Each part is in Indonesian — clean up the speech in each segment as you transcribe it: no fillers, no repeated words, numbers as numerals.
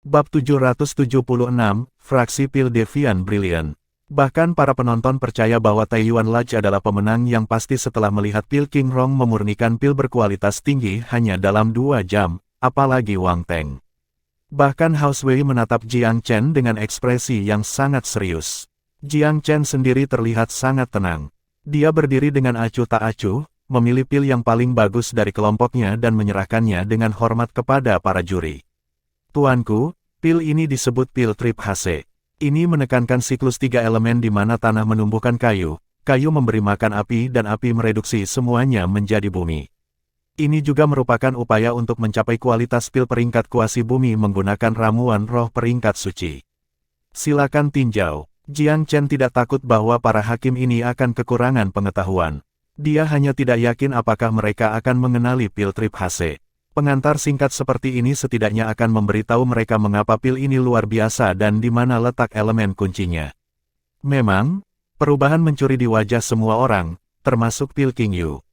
Bab 776, Fraksi Pil Devian Brilliant. Bahkan para penonton percaya bahwa Taiyuan Lodge adalah pemenang yang pasti setelah melihat pil King Rong memurnikan pil berkualitas tinggi hanya dalam 2 jam, apalagi Wang Teng. Bahkan House Wei menatap Jiang Chen dengan ekspresi yang sangat serius. Jiang Chen sendiri terlihat sangat tenang. Dia berdiri dengan acuh tak acuh, memilih pil yang paling bagus dari kelompoknya dan menyerahkannya dengan hormat kepada para juri. Tuanku, pil ini disebut pil Trip HC. Ini menekankan siklus 3 elemen di mana tanah menumbuhkan kayu, kayu memberi makan api dan api mereduksi semuanya menjadi bumi. Ini juga merupakan upaya untuk mencapai kualitas pil peringkat kuasi bumi menggunakan ramuan roh peringkat suci. Silakan tinjau. Jiang Chen tidak takut bahwa para hakim ini akan kekurangan pengetahuan. Dia hanya tidak yakin apakah mereka akan mengenali pil Trip HC. Pengantar singkat seperti ini setidaknya akan memberitahu mereka mengapa pil ini luar biasa dan di mana letak elemen kuncinya. Memang, perubahan mencuri di wajah semua orang, termasuk pil King Yu.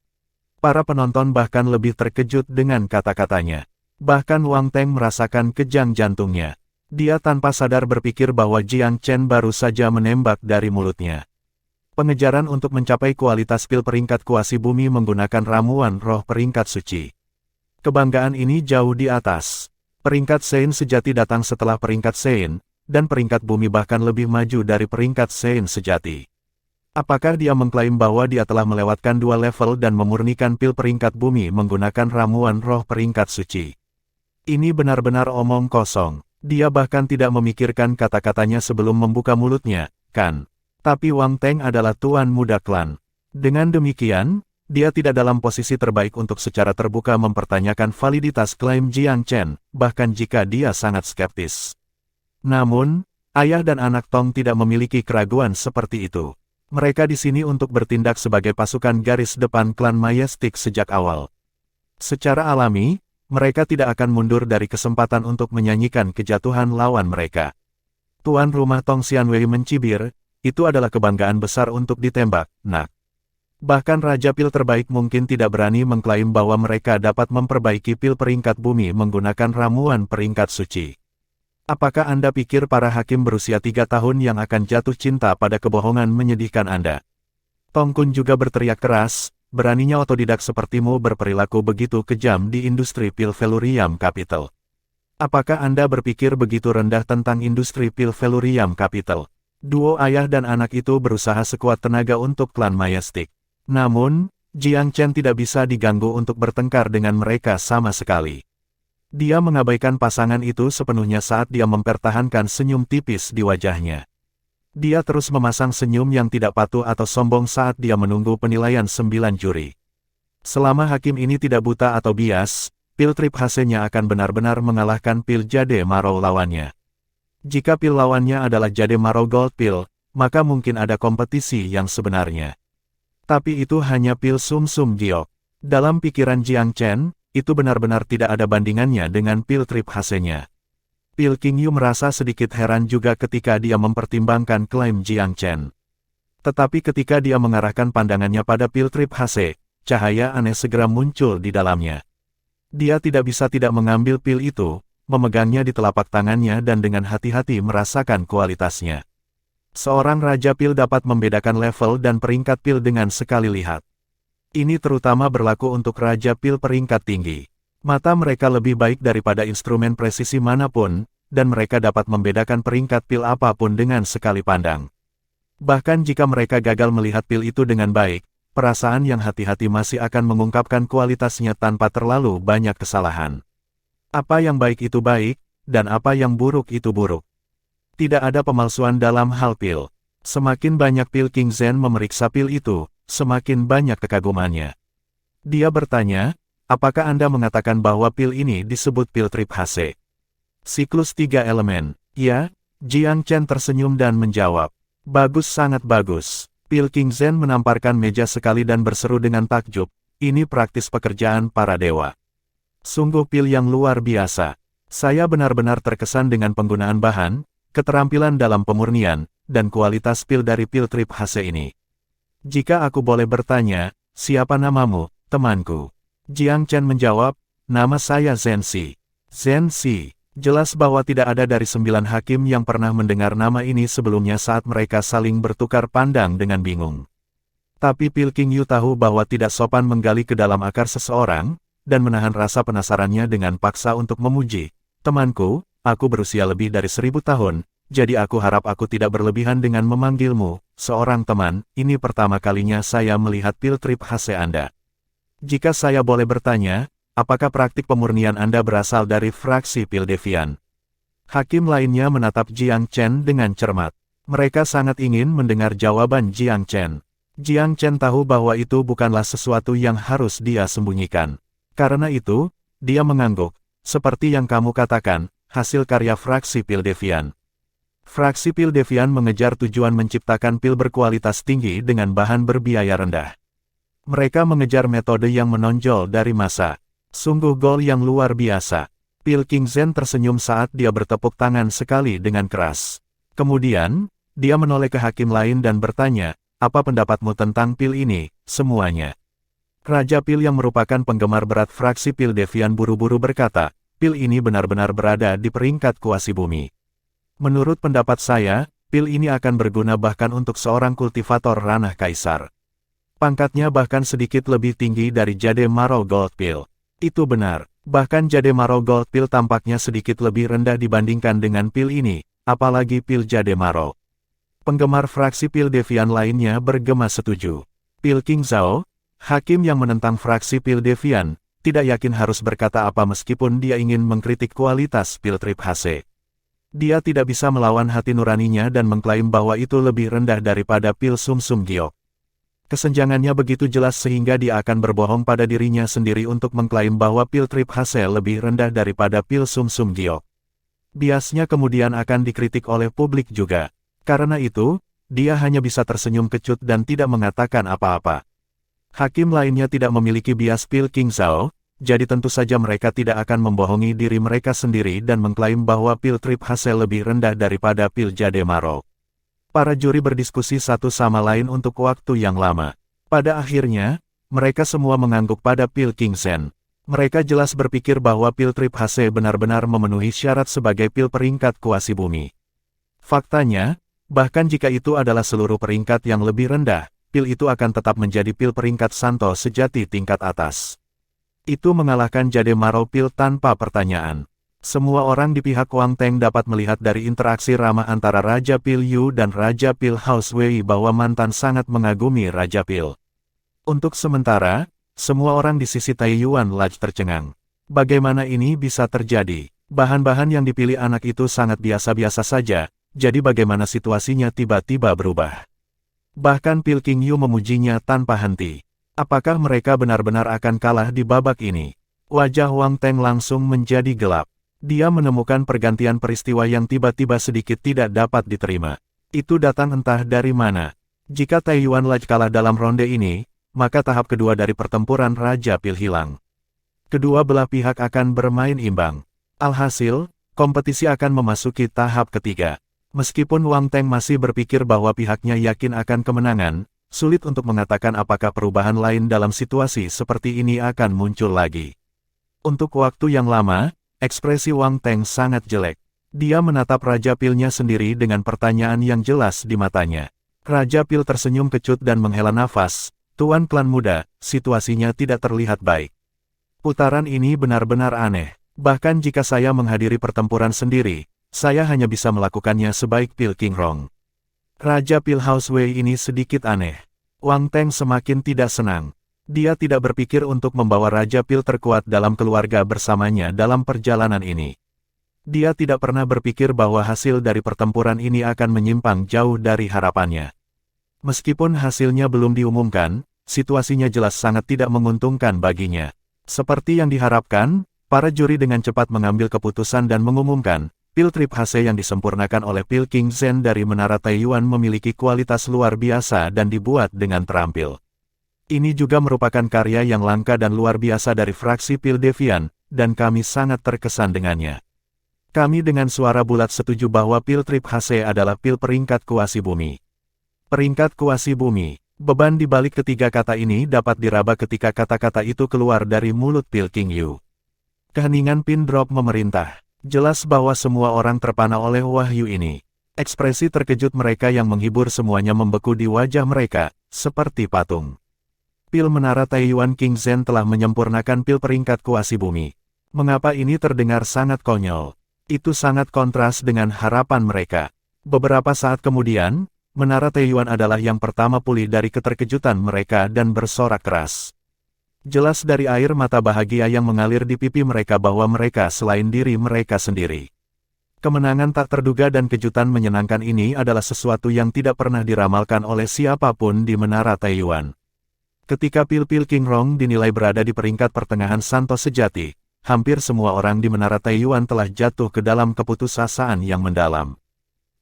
Para penonton bahkan lebih terkejut dengan kata-katanya. Bahkan Wang Teng merasakan kejang jantungnya. Dia tanpa sadar berpikir bahwa Jiang Chen baru saja menembak dari mulutnya. Pengejaran untuk mencapai kualitas pil peringkat kuasi bumi menggunakan ramuan roh peringkat suci. Kebanggaan ini jauh di atas. Peringkat Sein sejati datang setelah peringkat Sein, dan peringkat bumi bahkan lebih maju dari peringkat Sein sejati. Apakah dia mengklaim bahwa dia telah melewatkan 2 level dan memurnikan pil peringkat bumi menggunakan ramuan roh peringkat suci? Ini benar-benar omong kosong. Dia bahkan tidak memikirkan kata-katanya sebelum membuka mulutnya, kan? Tapi Wang Teng adalah tuan muda klan. Dengan demikian, dia tidak dalam posisi terbaik untuk secara terbuka mempertanyakan validitas klaim Jiang Chen, bahkan jika dia sangat skeptis. Namun, ayah dan anak Tong tidak memiliki keraguan seperti itu. Mereka di sini untuk bertindak sebagai pasukan garis depan klan Majestic sejak awal. Secara alami, mereka tidak akan mundur dari kesempatan untuk menyanyikan kejatuhan lawan mereka. Tuan rumah Tong Xianwei mencibir, itu adalah kebanggaan besar untuk ditembak, nak. Bahkan Raja Pil terbaik mungkin tidak berani mengklaim bahwa mereka dapat memperbaiki pil peringkat bumi menggunakan ramuan peringkat suci. Apakah Anda pikir para hakim berusia 3 tahun yang akan jatuh cinta pada kebohongan menyedihkan Anda? Tong Kun juga berteriak keras, beraninya otodidak sepertimu berperilaku begitu kejam di industri pil Velurium Capital. Apakah Anda berpikir begitu rendah tentang industri pil Velurium Capital? Duo ayah dan anak itu berusaha sekuat tenaga untuk klan Majestic. Namun, Jiang Chen tidak bisa diganggu untuk bertengkar dengan mereka sama sekali. Dia mengabaikan pasangan itu sepenuhnya saat dia mempertahankan senyum tipis di wajahnya. Dia terus memasang senyum yang tidak patuh atau sombong saat dia menunggu penilaian 9 juri. Selama hakim ini tidak buta atau bias, pil Trip HC-nya akan benar-benar mengalahkan pil Jade Marrow lawannya. Jika pil lawannya adalah Jade Marrow Gold Pil, maka mungkin ada kompetisi yang sebenarnya. Tapi itu hanya pil sum-sum giok. Dalam pikiran Jiang Chen, itu benar-benar tidak ada bandingannya dengan pil Trip HC-nya. Pil King Yu merasa sedikit heran juga ketika dia mempertimbangkan klaim Jiang Chen. Tetapi ketika dia mengarahkan pandangannya pada pil Trip HC, cahaya aneh segera muncul di dalamnya. Dia tidak bisa tidak mengambil pil itu, memegangnya di telapak tangannya dan dengan hati-hati merasakan kualitasnya. Seorang Raja Pil dapat membedakan level dan peringkat pil dengan sekali lihat. Ini terutama berlaku untuk Raja Pil peringkat tinggi. Mata mereka lebih baik daripada instrumen presisi manapun, dan mereka dapat membedakan peringkat pil apapun dengan sekali pandang. Bahkan jika mereka gagal melihat pil itu dengan baik, perasaan yang hati-hati masih akan mengungkapkan kualitasnya tanpa terlalu banyak kesalahan. Apa yang baik itu baik, dan apa yang buruk itu buruk. Tidak ada pemalsuan dalam hal pil. Semakin banyak pil King Zhen memeriksa pil itu, semakin banyak kekagumannya. Dia bertanya, apakah Anda mengatakan bahwa pil ini disebut pil Trip HC? Siklus 3 elemen. Ya, Jiang Chen tersenyum dan menjawab. Bagus, sangat bagus. Pil King Zhen menamparkan meja sekali dan berseru dengan takjub, ini praktis pekerjaan para dewa. Sungguh pil yang luar biasa. Saya benar-benar terkesan dengan penggunaan bahan, keterampilan dalam pemurnian, dan kualitas pil dari pil Trip HC ini. Jika aku boleh bertanya, siapa namamu, temanku? Jiang Chen menjawab, nama saya Zhen Si. Zhen Si. Jelas bahwa tidak ada dari 9 hakim yang pernah mendengar nama ini sebelumnya saat mereka saling bertukar pandang dengan bingung. Tapi Pil King Yu tahu bahwa tidak sopan menggali ke dalam akar seseorang, dan menahan rasa penasarannya dengan paksa untuk memuji. Temanku, aku berusia lebih dari 1000 tahun, jadi aku harap aku tidak berlebihan dengan memanggilmu seorang teman. Ini pertama kalinya saya melihat pil trip Hase Anda. Jika saya boleh bertanya, apakah praktik pemurnian Anda berasal dari fraksi pil Devian? Hakim lainnya menatap Jiang Chen dengan cermat. Mereka sangat ingin mendengar jawaban Jiang Chen. Jiang Chen tahu bahwa itu bukanlah sesuatu yang harus dia sembunyikan. Karena itu, dia mengangguk. Seperti yang kamu katakan, hasil karya fraksi pil Devian. Fraksi pil Devian mengejar tujuan menciptakan pil berkualitas tinggi dengan bahan berbiaya rendah. Mereka mengejar metode yang menonjol dari masa. Sungguh gol yang luar biasa. Pil King Zhen tersenyum saat dia bertepuk tangan sekali dengan keras. Kemudian, dia menoleh ke hakim lain dan bertanya, apa pendapatmu tentang pil ini, semuanya? Raja Pil yang merupakan penggemar berat fraksi pil Devian buru-buru berkata, pil ini benar-benar berada di peringkat kuasi bumi. Menurut pendapat saya, pil ini akan berguna bahkan untuk seorang kultivator ranah kaisar. Pangkatnya bahkan sedikit lebih tinggi dari Jade Marrow Gold Pil. Itu benar, bahkan Jade Marrow Gold Pil tampaknya sedikit lebih rendah dibandingkan dengan pil ini, apalagi pil Jade Marrow. Penggemar fraksi pil Devian lainnya bergema setuju. Pil King Zhao, hakim yang menentang fraksi pil Devian, tidak yakin harus berkata apa meskipun dia ingin mengkritik kualitas pil trip Hase. Dia tidak bisa melawan hati nuraninya dan mengklaim bahwa itu lebih rendah daripada pil Sum Sum Giok. Kesenjangannya begitu jelas sehingga dia akan berbohong pada dirinya sendiri untuk mengklaim bahwa pil trip Hase lebih rendah daripada pil Sum Sum Giok. Biasnya kemudian akan dikritik oleh publik juga. Karena itu, dia hanya bisa tersenyum kecut dan tidak mengatakan apa-apa. Hakim lainnya tidak memiliki bias pil King Zhao, jadi tentu saja mereka tidak akan membohongi diri mereka sendiri dan mengklaim bahwa pil trip Hase lebih rendah daripada pil Jade Marrow. Para juri berdiskusi satu sama lain untuk waktu yang lama. Pada akhirnya, mereka semua mengangguk pada pil King Zhen. Mereka jelas berpikir bahwa pil trip Hase benar-benar memenuhi syarat sebagai pil peringkat kuasi bumi. Faktanya, bahkan jika itu adalah seluruh peringkat yang lebih rendah, pil itu akan tetap menjadi pil peringkat Santo sejati tingkat atas. Itu mengalahkan Jade Marrow Pil tanpa pertanyaan. Semua orang di pihak Wang Teng dapat melihat dari interaksi ramah antara Raja Pil Yu dan Raja Pil House Wei bahwa mantan sangat mengagumi Raja Pil. Untuk sementara, semua orang di sisi Taiyuan Lodge tercengang. Bagaimana ini bisa terjadi? Bahan-bahan yang dipilih anak itu sangat biasa-biasa saja, jadi bagaimana situasinya tiba-tiba berubah? Bahkan Pil King Yu memujinya tanpa henti. Apakah mereka benar-benar akan kalah di babak ini? Wajah Wang Teng langsung menjadi gelap. Dia menemukan pergantian peristiwa yang tiba-tiba sedikit tidak dapat diterima. Itu datang entah dari mana. Jika Taiyuan Lodge kalah dalam ronde ini, maka tahap kedua dari pertempuran Raja Pil hilang. Kedua belah pihak akan bermain imbang. Alhasil, kompetisi akan memasuki tahap ketiga. Meskipun Wang Teng masih berpikir bahwa pihaknya yakin akan kemenangan, sulit untuk mengatakan apakah perubahan lain dalam situasi seperti ini akan muncul lagi. Untuk waktu yang lama, ekspresi Wang Teng sangat jelek. Dia menatap Raja Pilnya sendiri dengan pertanyaan yang jelas di matanya. Raja Pil tersenyum kecut dan menghela nafas. Tuan klan muda, situasinya tidak terlihat baik. Putaran ini benar-benar aneh. Bahkan jika saya menghadiri pertempuran sendiri, saya hanya bisa melakukannya sebaik Pil King Rong. Raja Pil House Wei ini sedikit aneh. Wang Teng semakin tidak senang. Dia tidak berpikir untuk membawa Raja Pil terkuat dalam keluarga bersamanya dalam perjalanan ini. Dia tidak pernah berpikir bahwa hasil dari pertempuran ini akan menyimpang jauh dari harapannya. Meskipun hasilnya belum diumumkan, situasinya jelas sangat tidak menguntungkan baginya. Seperti yang diharapkan, para juri dengan cepat mengambil keputusan dan mengumumkan, pil trip Hase yang disempurnakan oleh Pil King Zhen dari Menara Taiyuan memiliki kualitas luar biasa dan dibuat dengan terampil. Ini juga merupakan karya yang langka dan luar biasa dari fraksi Pil Devian, dan kami sangat terkesan dengannya. Kami dengan suara bulat setuju bahwa pil trip Hase adalah pil peringkat kuasi bumi. Peringkat kuasi bumi. Beban di balik ketiga kata ini dapat diraba ketika kata-kata itu keluar dari mulut Pil King Yu. Keheningan pin drop memerintah. Jelas bahwa semua orang terpana oleh wahyu ini. Ekspresi terkejut mereka yang menghibur semuanya membeku di wajah mereka, seperti patung. Pil Menara Taiyuan King Zhen telah menyempurnakan pil peringkat kuasi bumi. Mengapa ini terdengar sangat konyol? Itu sangat kontras dengan harapan mereka. Beberapa saat kemudian, Menara Taiyuan adalah yang pertama pulih dari keterkejutan mereka dan bersorak keras. Jelas dari air mata bahagia yang mengalir di pipi mereka bahwa mereka selain diri mereka sendiri. Kemenangan tak terduga dan kejutan menyenangkan ini adalah sesuatu yang tidak pernah diramalkan oleh siapapun di Menara Taiyuan. Ketika pil-pil King Rong dinilai berada di peringkat pertengahan Santo sejati, hampir semua orang di Menara Taiyuan telah jatuh ke dalam keputusasaan yang mendalam.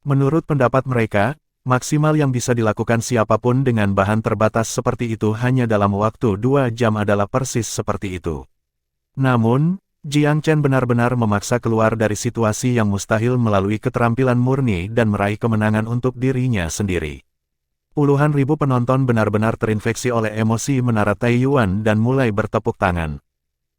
Menurut pendapat mereka, maksimal yang bisa dilakukan siapapun dengan bahan terbatas seperti itu hanya dalam waktu 2 jam adalah persis seperti itu. Namun, Jiang Chen benar-benar memaksa keluar dari situasi yang mustahil melalui keterampilan murni dan meraih kemenangan untuk dirinya sendiri. Puluhan ribu penonton benar-benar terinfeksi oleh emosi Menara Taiyuan dan mulai bertepuk tangan.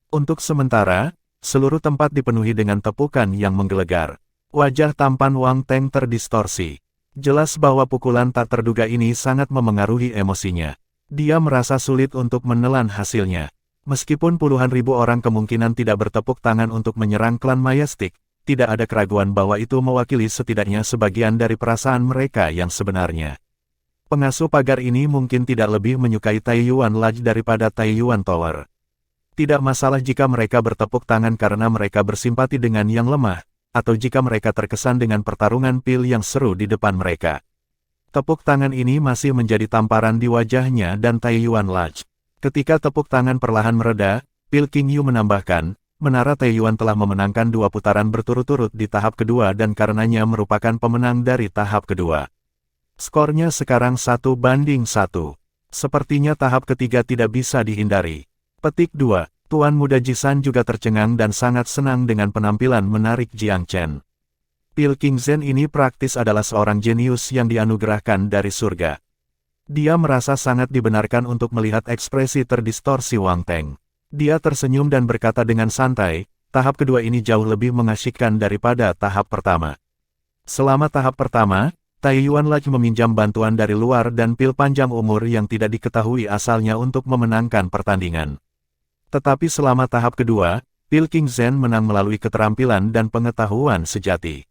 Untuk sementara, seluruh tempat dipenuhi dengan tepukan yang menggelegar. Wajah tampan Wang Teng terdistorsi. Jelas bahwa pukulan tak terduga ini sangat memengaruhi emosinya. Dia merasa sulit untuk menelan hasilnya. Meskipun puluhan ribu orang kemungkinan tidak bertepuk tangan untuk menyerang klan Mayastik, tidak ada keraguan bahwa itu mewakili setidaknya sebagian dari perasaan mereka yang sebenarnya. Pengasuh pagar ini mungkin tidak lebih menyukai Taiyuan Lodge daripada Taiyuan Tower. Tidak masalah jika mereka bertepuk tangan karena mereka bersimpati dengan yang lemah, atau jika mereka terkesan dengan pertarungan pil yang seru di depan mereka. Tepuk tangan ini masih menjadi tamparan di wajahnya dan Taiyuan Lodge. Ketika tepuk tangan perlahan mereda, Pil King Yu menambahkan, Menara Taiyuan telah memenangkan 2 putaran berturut-turut di tahap kedua dan karenanya merupakan pemenang dari tahap kedua. Skornya sekarang 1-1. Sepertinya tahap ketiga tidak bisa dihindari. Petik 2. Tuan Muda Jisan juga tercengang dan sangat senang dengan penampilan menarik Jiang Chen. Pil King Zhen ini praktis adalah seorang jenius yang dianugerahkan dari surga. Dia merasa sangat dibenarkan untuk melihat ekspresi terdistorsi Wang Teng. Dia tersenyum dan berkata dengan santai, tahap kedua ini jauh lebih mengasyikkan daripada tahap pertama. Selama tahap pertama, Taiyuan Lodge meminjam bantuan dari luar dan pil panjang umur yang tidak diketahui asalnya untuk memenangkan pertandingan. Tetapi selama tahap kedua, Pil King Zhen menang melalui keterampilan dan pengetahuan sejati.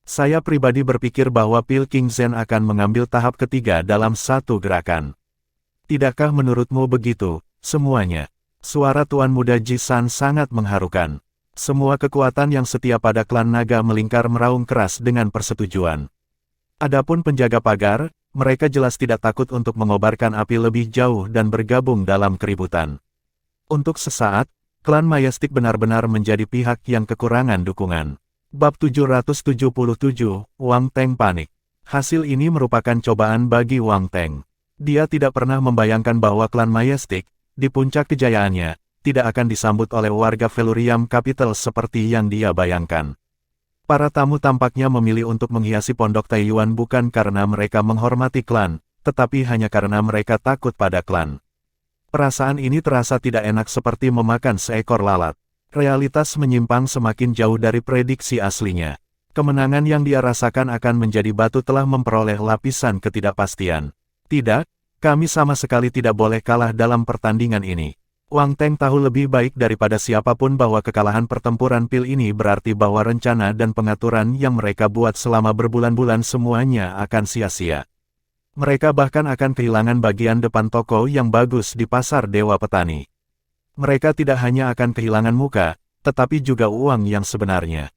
Saya pribadi berpikir bahwa Pil King Zhen akan mengambil tahap ketiga dalam satu gerakan. Tidakkah menurutmu begitu, semuanya? Suara Tuan Muda Jisan sangat mengharukan. Semua kekuatan yang setia pada klan naga melingkar meraung keras dengan persetujuan. Adapun penjaga pagar, mereka jelas tidak takut untuk mengobarkan api lebih jauh dan bergabung dalam keributan. Untuk sesaat, klan Mayastik benar-benar menjadi pihak yang kekurangan dukungan. Bab 777, Wang Teng panik. Hasil ini merupakan cobaan bagi Wang Teng. Dia tidak pernah membayangkan bahwa klan Mayastik, di puncak kejayaannya, tidak akan disambut oleh warga Velurium Capital seperti yang dia bayangkan. Para tamu tampaknya memilih untuk menghiasi pondok Taiyuan bukan karena mereka menghormati klan, tetapi hanya karena mereka takut pada klan. Perasaan ini terasa tidak enak seperti memakan seekor lalat. Realitas menyimpang semakin jauh dari prediksi aslinya. Kemenangan yang dia rasakan akan menjadi batu telah memperoleh lapisan ketidakpastian. Tidak, kami sama sekali tidak boleh kalah dalam pertandingan ini. Wang Teng tahu lebih baik daripada siapapun bahwa kekalahan pertempuran pil ini berarti bahwa rencana dan pengaturan yang mereka buat selama berbulan-bulan semuanya akan sia-sia. Mereka bahkan akan kehilangan bagian depan toko yang bagus di pasar Dewa Petani. Mereka tidak hanya akan kehilangan muka, tetapi juga uang yang sebenarnya.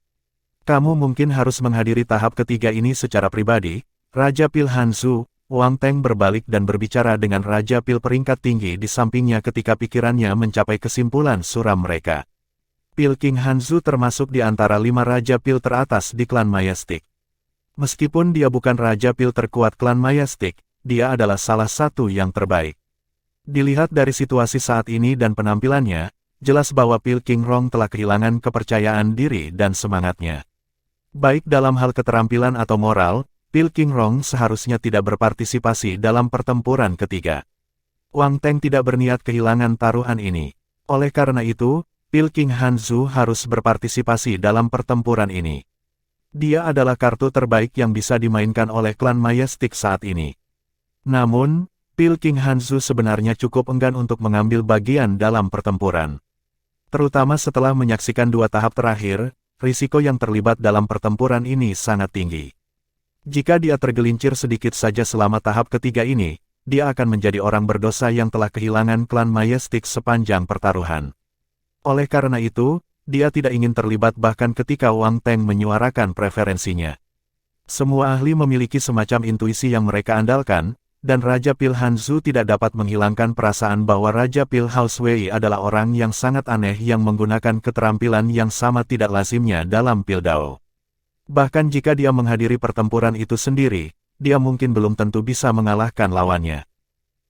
Kamu mungkin harus menghadiri tahap ketiga ini secara pribadi, Raja Pil Hanzu. Wang Teng berbalik dan berbicara dengan Raja Pil peringkat tinggi di sampingnya ketika pikirannya mencapai kesimpulan suram mereka. Pil King Hanzu termasuk di antara 5 Raja Pil teratas di klan Mayastik. Meskipun dia bukan Raja Pil terkuat klan Mayastik, dia adalah salah satu yang terbaik. Dilihat dari situasi saat ini dan penampilannya, jelas bahwa Pil King Rong telah kehilangan kepercayaan diri dan semangatnya. Baik dalam hal keterampilan atau moral, Pil King Rong seharusnya tidak berpartisipasi dalam pertempuran ketiga. Wang Teng tidak berniat kehilangan taruhan ini. Oleh karena itu, Pil King Hanzu harus berpartisipasi dalam pertempuran ini. Dia adalah kartu terbaik yang bisa dimainkan oleh klan Majestic saat ini. Namun, Pil King Hanzu sebenarnya cukup enggan untuk mengambil bagian dalam pertempuran. Terutama setelah menyaksikan dua tahap terakhir, risiko yang terlibat dalam pertempuran ini sangat tinggi. Jika dia tergelincir sedikit saja selama tahap ketiga ini, dia akan menjadi orang berdosa yang telah kehilangan klan Majestic sepanjang pertaruhan. Oleh karena itu, dia tidak ingin terlibat bahkan ketika Wang Teng menyuarakan preferensinya. Semua ahli memiliki semacam intuisi yang mereka andalkan, dan Raja Pil Hanzu tidak dapat menghilangkan perasaan bahwa Raja Pil House Wei adalah orang yang sangat aneh yang menggunakan keterampilan yang sama tidak lazimnya dalam Pil Dao. Bahkan jika dia menghadiri pertempuran itu sendiri, dia mungkin belum tentu bisa mengalahkan lawannya.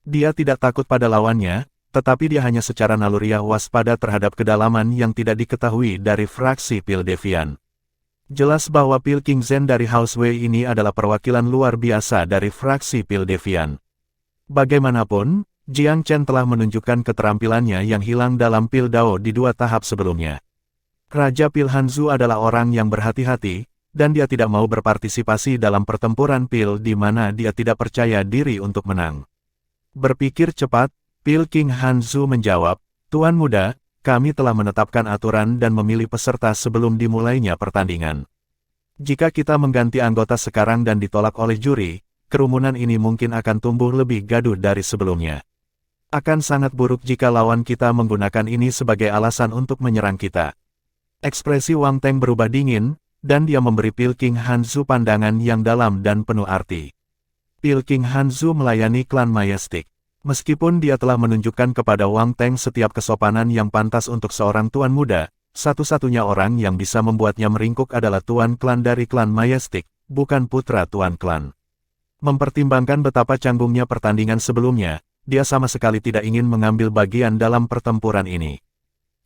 Dia tidak takut pada lawannya, tetapi dia hanya secara naluriah waspada terhadap kedalaman yang tidak diketahui dari fraksi Pil Devian. Jelas bahwa Pil King Zhen dari House Wei ini adalah perwakilan luar biasa dari fraksi Pil Devian. Bagaimanapun, Jiang Chen telah menunjukkan keterampilannya yang hilang dalam Pil Dao di dua tahap sebelumnya. Raja Pil Hanzu adalah orang yang berhati-hati, dan dia tidak mau berpartisipasi dalam pertempuran Pil di mana dia tidak percaya diri untuk menang. Berpikir cepat, Pil King Hanzu menjawab, "Tuan Muda, kami telah menetapkan aturan dan memilih peserta sebelum dimulainya pertandingan. Jika kita mengganti anggota sekarang dan ditolak oleh juri, kerumunan ini mungkin akan tumbuh lebih gaduh dari sebelumnya. Akan sangat buruk jika lawan kita menggunakan ini sebagai alasan untuk menyerang kita." Ekspresi Wang Teng berubah dingin, dan dia memberi Pil King Hanzu pandangan yang dalam dan penuh arti. Pil King Hanzu melayani klan Majestic. Meskipun dia telah menunjukkan kepada Wang Teng setiap kesopanan yang pantas untuk seorang tuan muda, satu-satunya orang yang bisa membuatnya meringkuk adalah tuan klan dari klan Majestic, bukan putra tuan klan. Mempertimbangkan betapa canggungnya pertandingan sebelumnya, dia sama sekali tidak ingin mengambil bagian dalam pertempuran ini.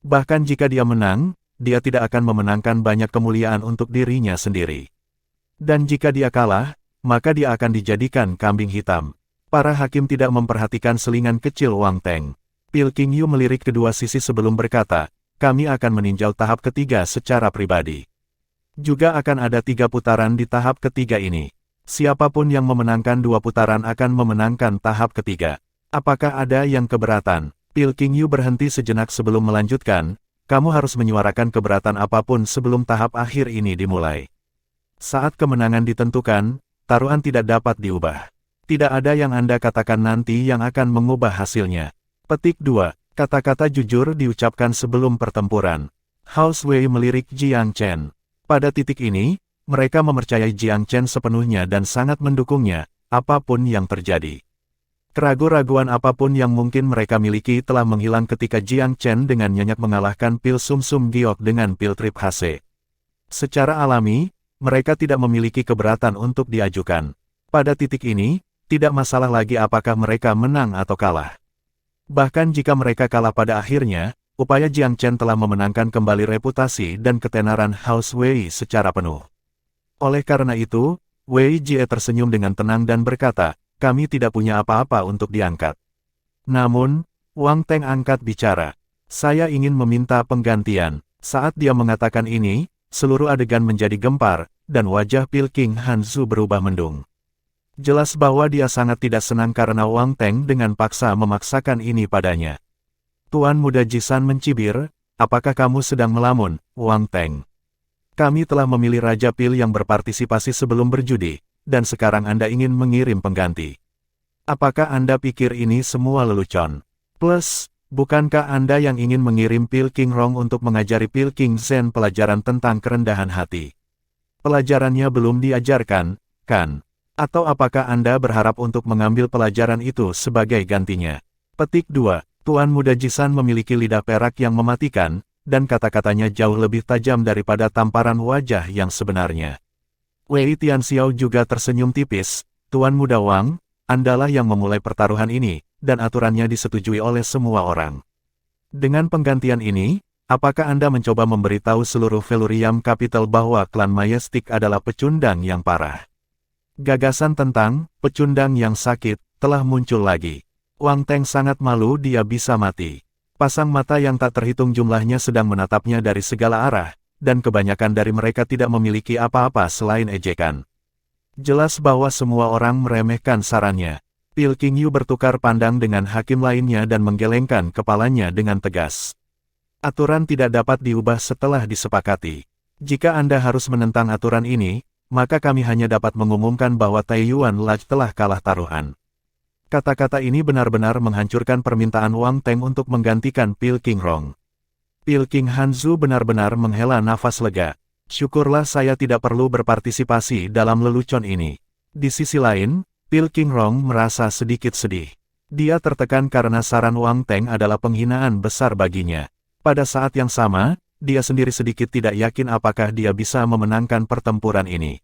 Bahkan jika dia menang, dia tidak akan memenangkan banyak kemuliaan untuk dirinya sendiri. Dan jika dia kalah, maka dia akan dijadikan kambing hitam. Para hakim tidak memperhatikan selingan kecil Wang Teng. Pil King Yu melirik kedua sisi sebelum berkata, "Kami akan meninjau tahap ketiga secara pribadi. Juga akan ada 3 putaran di tahap ketiga ini. Siapapun yang memenangkan 2 putaran akan memenangkan tahap ketiga. Apakah ada yang keberatan?" Pil King Yu berhenti sejenak sebelum melanjutkan, "Kamu harus menyuarakan keberatan apapun sebelum tahap akhir ini dimulai. Saat kemenangan ditentukan, taruhan tidak dapat diubah. Tidak ada yang Anda katakan nanti yang akan mengubah hasilnya." Petik 2. Kata-kata jujur diucapkan sebelum pertempuran. House Wei melirik Jiang Chen. Pada titik ini, mereka mempercayai Jiang Chen sepenuhnya dan sangat mendukungnya, apapun yang terjadi. Keraguan-raguan apapun yang mungkin mereka miliki telah menghilang ketika Jiang Chen dengan nyenyak mengalahkan Pil Sum Sum Giok dengan Pil Trip HC. Secara alami, mereka tidak memiliki keberatan untuk diajukan. Pada titik ini, tidak masalah lagi apakah mereka menang atau kalah. Bahkan jika mereka kalah pada akhirnya, upaya Jiang Chen telah memenangkan kembali reputasi dan ketenaran House Wei secara penuh. Oleh karena itu, Wei Jie tersenyum dengan tenang dan berkata, "Kami tidak punya apa-apa untuk diangkat." Namun, Wang Teng angkat bicara. "Saya ingin meminta penggantian." Saat dia mengatakan ini, seluruh adegan menjadi gempar, dan wajah Pil King Hanzu berubah mendung. Jelas bahwa dia sangat tidak senang karena Wang Teng dengan paksa memaksakan ini padanya. Tuan Muda Jisan mencibir, "Apakah kamu sedang melamun, Wang Teng? Kami telah memilih Raja Pil yang berpartisipasi sebelum berjudi, dan sekarang Anda ingin mengirim pengganti. Apakah Anda pikir ini semua lelucon? Plus, bukankah Anda yang ingin mengirim Pil King Rong untuk mengajari Pil King Zhen pelajaran tentang kerendahan hati? Pelajarannya belum diajarkan, kan? Atau apakah Anda berharap untuk mengambil pelajaran itu sebagai gantinya?" Petik 2. Tuan Muda Jisan memiliki lidah perak yang mematikan, dan kata-katanya jauh lebih tajam daripada tamparan wajah yang sebenarnya. Wei Tianxiao juga tersenyum tipis, "Tuan Muda Wang, Andalah yang memulai pertaruhan ini, dan aturannya disetujui oleh semua orang. Dengan penggantian ini, apakah Anda mencoba memberitahu seluruh Velurium Capital bahwa klan Majestic adalah pecundang yang parah?" Gagasan tentang pecundang yang sakit telah muncul lagi. Wang Teng sangat malu dia bisa mati. Pasang mata yang tak terhitung jumlahnya sedang menatapnya dari segala arah, dan kebanyakan dari mereka tidak memiliki apa-apa selain ejekan. Jelas bahwa semua orang meremehkan sarannya. Pil King Yu bertukar pandang dengan hakim lainnya dan menggelengkan kepalanya dengan tegas. Aturan tidak dapat diubah setelah disepakati. Jika Anda harus menentang aturan ini, maka kami hanya dapat mengumumkan bahwa Taiyuan Lodge telah kalah taruhan. Kata-kata ini benar-benar menghancurkan permintaan Wang Teng untuk menggantikan Pil King Rong. Pil King Hanzu benar-benar menghela nafas lega. Syukurlah saya tidak perlu berpartisipasi dalam lelucon ini. Di sisi lain, Pil King Rong merasa sedikit sedih. Dia tertekan karena saran Wang Teng adalah penghinaan besar baginya. Pada saat yang sama, dia sendiri sedikit tidak yakin apakah dia bisa memenangkan pertempuran ini.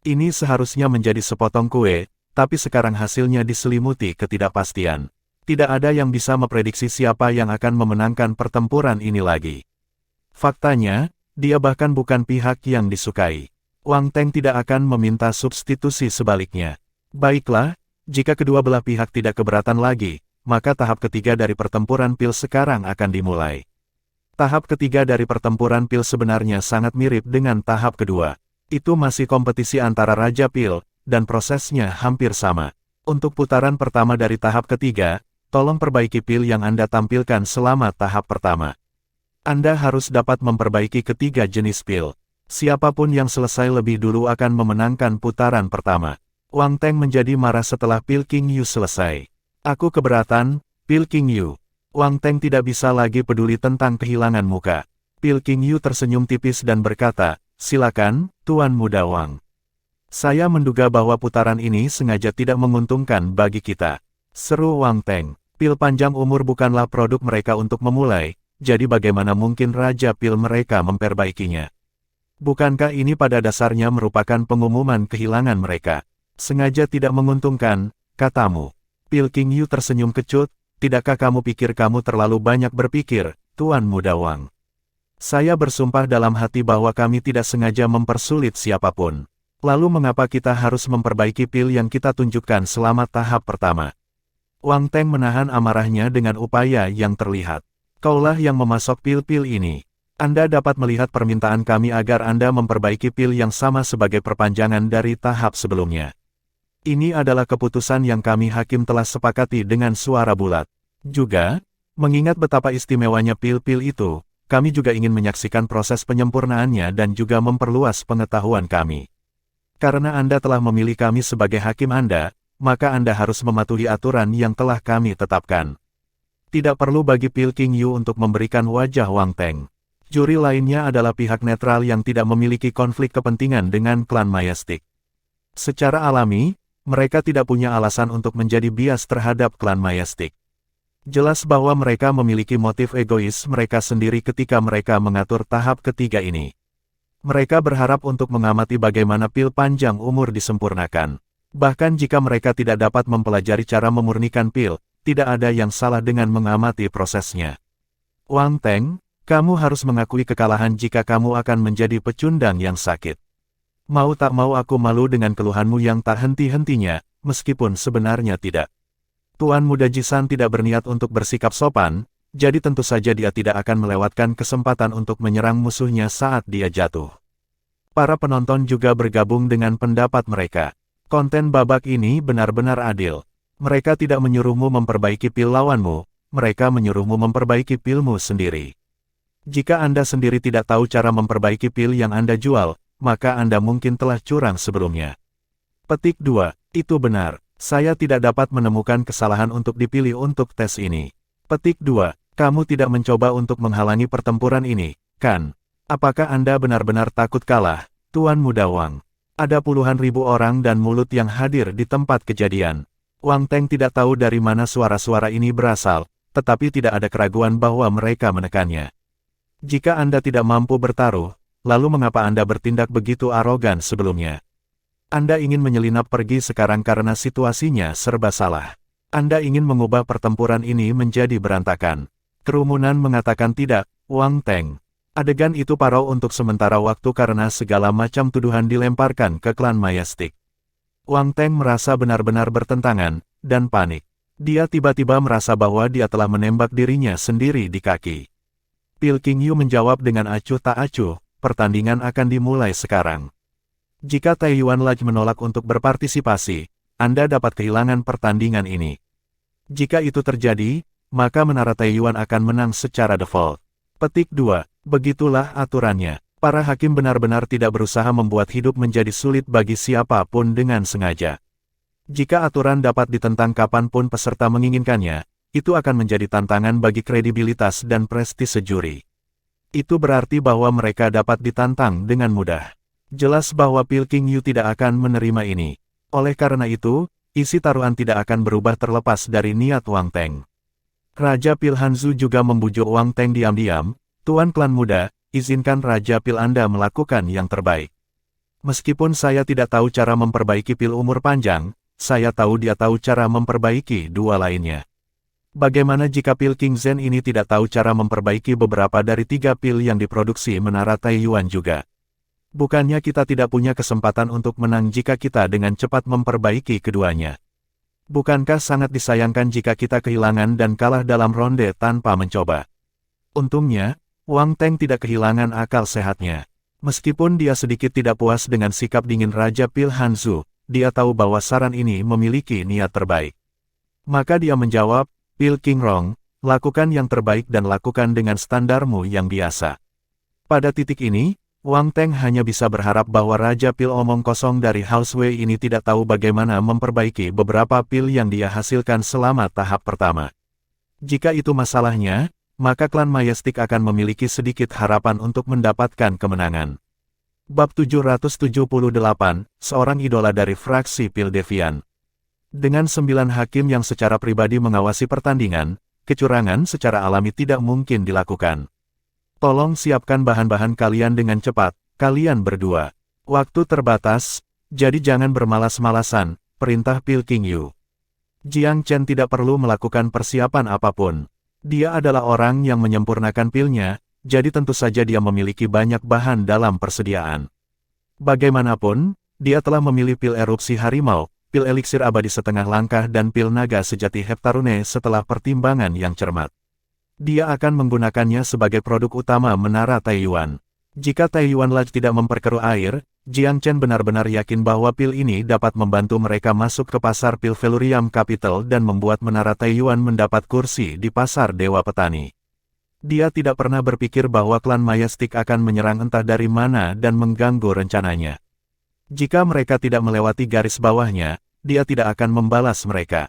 Ini seharusnya menjadi sepotong kue, tapi sekarang hasilnya diselimuti ketidakpastian. Tidak ada yang bisa memprediksi siapa yang akan memenangkan pertempuran ini lagi. Faktanya, dia bahkan bukan pihak yang disukai. Wang Teng tidak akan meminta substitusi sebaliknya. Baiklah, jika kedua belah pihak tidak keberatan lagi, maka tahap ketiga dari pertempuran pil sekarang akan dimulai. Tahap ketiga dari pertempuran pil sebenarnya sangat mirip dengan tahap kedua. Itu masih kompetisi antara Raja Pil, dan prosesnya hampir sama. Untuk putaran pertama dari tahap ketiga, tolong perbaiki pil yang Anda tampilkan selama tahap pertama. Anda harus dapat memperbaiki ketiga jenis pil. Siapapun yang selesai lebih dulu akan memenangkan putaran pertama. Wang Teng menjadi marah setelah Pil King Yu selesai. Aku keberatan, Pil King Yu. Wang Teng tidak bisa lagi peduli tentang kehilangan muka. Pil King Yu tersenyum tipis dan berkata, silakan, Tuan Muda Wang. Saya menduga bahwa putaran ini sengaja tidak menguntungkan bagi kita. Seru Wang Teng. Pil panjang umur bukanlah produk mereka untuk memulai, jadi bagaimana mungkin Raja Pil mereka memperbaikinya? Bukankah ini pada dasarnya merupakan pengumuman kehilangan mereka? Sengaja tidak menguntungkan, katamu. Pil King Yu tersenyum kecut, tidakkah kamu pikir kamu terlalu banyak berpikir, Tuan Muda Wang? Saya bersumpah dalam hati bahwa kami tidak sengaja mempersulit siapapun. Lalu mengapa kita harus memperbaiki pil yang kita tunjukkan selama tahap pertama? Wang Teng menahan amarahnya dengan upaya yang terlihat. Kaulah yang memasok pil-pil ini. Anda dapat melihat permintaan kami agar Anda memperbaiki pil yang sama sebagai perpanjangan dari tahap sebelumnya. Ini adalah keputusan yang kami hakim telah sepakati dengan suara bulat. Juga, mengingat betapa istimewanya pil-pil itu, kami juga ingin menyaksikan proses penyempurnaannya dan juga memperluas pengetahuan kami. Karena Anda telah memilih kami sebagai hakim Anda, maka Anda harus mematuhi aturan yang telah kami tetapkan. Tidak perlu bagi Pil King Yu untuk memberikan wajah Wang Teng. Juri lainnya adalah pihak netral yang tidak memiliki konflik kepentingan dengan klan Majestic. Secara alami, mereka tidak punya alasan untuk menjadi bias terhadap klan Majestic. Jelas bahwa mereka memiliki motif egois mereka sendiri ketika mereka mengatur tahap ketiga ini. Mereka berharap untuk mengamati bagaimana pil panjang umur disempurnakan. Bahkan jika mereka tidak dapat mempelajari cara memurnikan pil, tidak ada yang salah dengan mengamati prosesnya. Wang Teng, kamu harus mengakui kekalahan jika kamu akan menjadi pecundang yang sakit. Mau tak mau aku malu dengan keluhanmu yang tak henti-hentinya, meskipun sebenarnya tidak. Tuan Muda Jisan tidak berniat untuk bersikap sopan, jadi tentu saja dia tidak akan melewatkan kesempatan untuk menyerang musuhnya saat dia jatuh. Para penonton juga bergabung dengan pendapat mereka. Konten babak ini benar-benar adil. Mereka tidak menyuruhmu memperbaiki pil lawanmu, mereka menyuruhmu memperbaiki pilmu sendiri. Jika Anda sendiri tidak tahu cara memperbaiki pil yang Anda jual, maka Anda mungkin telah curang sebelumnya. Petik 2, itu benar. Saya tidak dapat menemukan kesalahan untuk dipilih untuk tes ini. Petik 2, kamu tidak mencoba untuk menghalangi pertempuran ini, kan? Apakah Anda benar-benar takut kalah, Tuan Muda Wang? Ada puluhan ribu orang dan mulut yang hadir di tempat kejadian. Wang Teng tidak tahu dari mana suara-suara ini berasal, tetapi tidak ada keraguan bahwa mereka menekannya. Jika Anda tidak mampu bertaruh, lalu mengapa Anda bertindak begitu arogan sebelumnya? Anda ingin menyelinap pergi sekarang karena situasinya serba salah. Anda ingin mengubah pertempuran ini menjadi berantakan. Kerumunan mengatakan tidak, Wang Teng. Adegan itu parau untuk sementara waktu karena segala macam tuduhan dilemparkan ke klan Majestic. Wang Teng merasa benar-benar bertentangan, dan panik. Dia tiba-tiba merasa bahwa dia telah menembak dirinya sendiri di kaki. Pil King Yu menjawab dengan acuh tak acuh, pertandingan akan dimulai sekarang. Jika Taiyuan Lodge menolak untuk berpartisipasi, Anda dapat kehilangan pertandingan ini. Jika itu terjadi, maka menara Taiyuan akan menang secara default. Petik 2. Begitulah aturannya. Para hakim benar-benar tidak berusaha membuat hidup menjadi sulit bagi siapapun dengan sengaja. Jika aturan dapat ditentang kapanpun peserta menginginkannya, itu akan menjadi tantangan bagi kredibilitas dan prestise juri. Itu berarti bahwa mereka dapat ditantang dengan mudah. Jelas bahwa Pil King Yu tidak akan menerima ini. Oleh karena itu, isi taruhan tidak akan berubah terlepas dari niat Wang Teng. Raja Pil Hanzu juga membujuk Wang Teng diam-diam, "Tuan klan muda, izinkan Raja Pil Anda melakukan yang terbaik. Meskipun saya tidak tahu cara memperbaiki pil umur panjang, saya tahu dia tahu cara memperbaiki dua lainnya. Bagaimana jika pil King Zhen ini tidak tahu cara memperbaiki beberapa dari 3 pil yang diproduksi menara Taiyuan juga? Bukannya kita tidak punya kesempatan untuk menang jika kita dengan cepat memperbaiki keduanya? Bukankah sangat disayangkan jika kita kehilangan dan kalah dalam ronde tanpa mencoba?" Untungnya, Wang Teng tidak kehilangan akal sehatnya. Meskipun dia sedikit tidak puas dengan sikap dingin Raja Pil Hanzu, dia tahu bahwa saran ini memiliki niat terbaik. Maka dia menjawab, "Pil King Rong, lakukan yang terbaik dan lakukan dengan standarmu yang biasa." Pada titik ini, Wang Teng hanya bisa berharap bahwa Raja Pil omong kosong dari House Wei ini tidak tahu bagaimana memperbaiki beberapa pil yang dia hasilkan selama tahap pertama. Jika itu masalahnya, maka klan Majestic akan memiliki sedikit harapan untuk mendapatkan kemenangan. Bab 778, seorang idola dari fraksi Pil Devian. Dengan 9 hakim yang secara pribadi mengawasi pertandingan, kecurangan secara alami tidak mungkin dilakukan. Tolong siapkan bahan-bahan kalian dengan cepat, kalian berdua. Waktu terbatas, jadi jangan bermalas-malasan, perintah Pil King Yu. Jiang Chen tidak perlu melakukan persiapan apapun. Dia adalah orang yang menyempurnakan pilnya, jadi tentu saja dia memiliki banyak bahan dalam persediaan. Bagaimanapun, dia telah memilih pil erupsi harimau, pil eliksir abadi setengah langkah dan pil naga sejati Heptarune setelah pertimbangan yang cermat. Dia akan menggunakannya sebagai produk utama menara Taiyuan. Jika Taiyuan Lodge tidak memperkeruh air, Jiang Chen benar-benar yakin bahwa pil ini dapat membantu mereka masuk ke pasar pil Velurium Capital dan membuat menara Taiyuan mendapat kursi di pasar Dewa Petani. Dia tidak pernah berpikir bahwa klan Majestic akan menyerang entah dari mana dan mengganggu rencananya. Jika mereka tidak melewati garis bawahnya, dia tidak akan membalas mereka.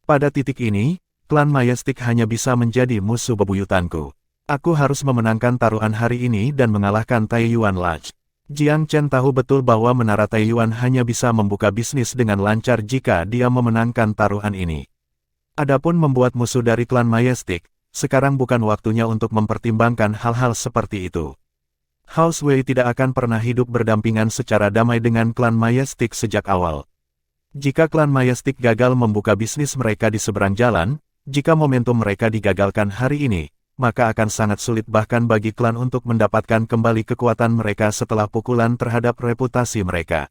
Pada titik ini, klan Majestic hanya bisa menjadi musuh bebuyutanku. Aku harus memenangkan taruhan hari ini dan mengalahkan Taiyuan Lodge. Jiang Chen tahu betul bahwa menara Taiyuan hanya bisa membuka bisnis dengan lancar jika dia memenangkan taruhan ini. Adapun membuat musuh dari klan Majestic, sekarang bukan waktunya untuk mempertimbangkan hal-hal seperti itu. House Wei tidak akan pernah hidup berdampingan secara damai dengan klan Majestic sejak awal. Jika klan Majestic gagal membuka bisnis mereka di seberang jalan, jika momentum mereka digagalkan hari ini, maka akan sangat sulit bahkan bagi klan untuk mendapatkan kembali kekuatan mereka setelah pukulan terhadap reputasi mereka.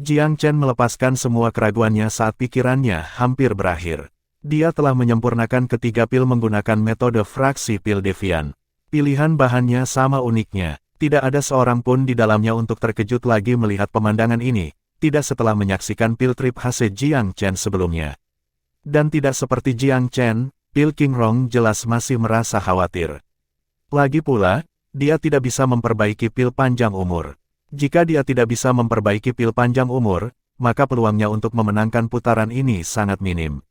Jiang Chen melepaskan semua keraguannya saat pikirannya hampir berakhir. Dia telah menyempurnakan ketiga pil menggunakan metode fraksi Pil Devian. Pilihan bahannya sama uniknya, tidak ada seorang pun di dalamnya untuk terkejut lagi melihat pemandangan ini, tidak setelah menyaksikan pil trip khas Jiang Chen sebelumnya. Dan tidak seperti Jiang Chen, Pil King Rong jelas masih merasa khawatir. Lagi pula, dia tidak bisa memperbaiki pil panjang umur. Jika dia tidak bisa memperbaiki pil panjang umur, maka peluangnya untuk memenangkan putaran ini sangat minim.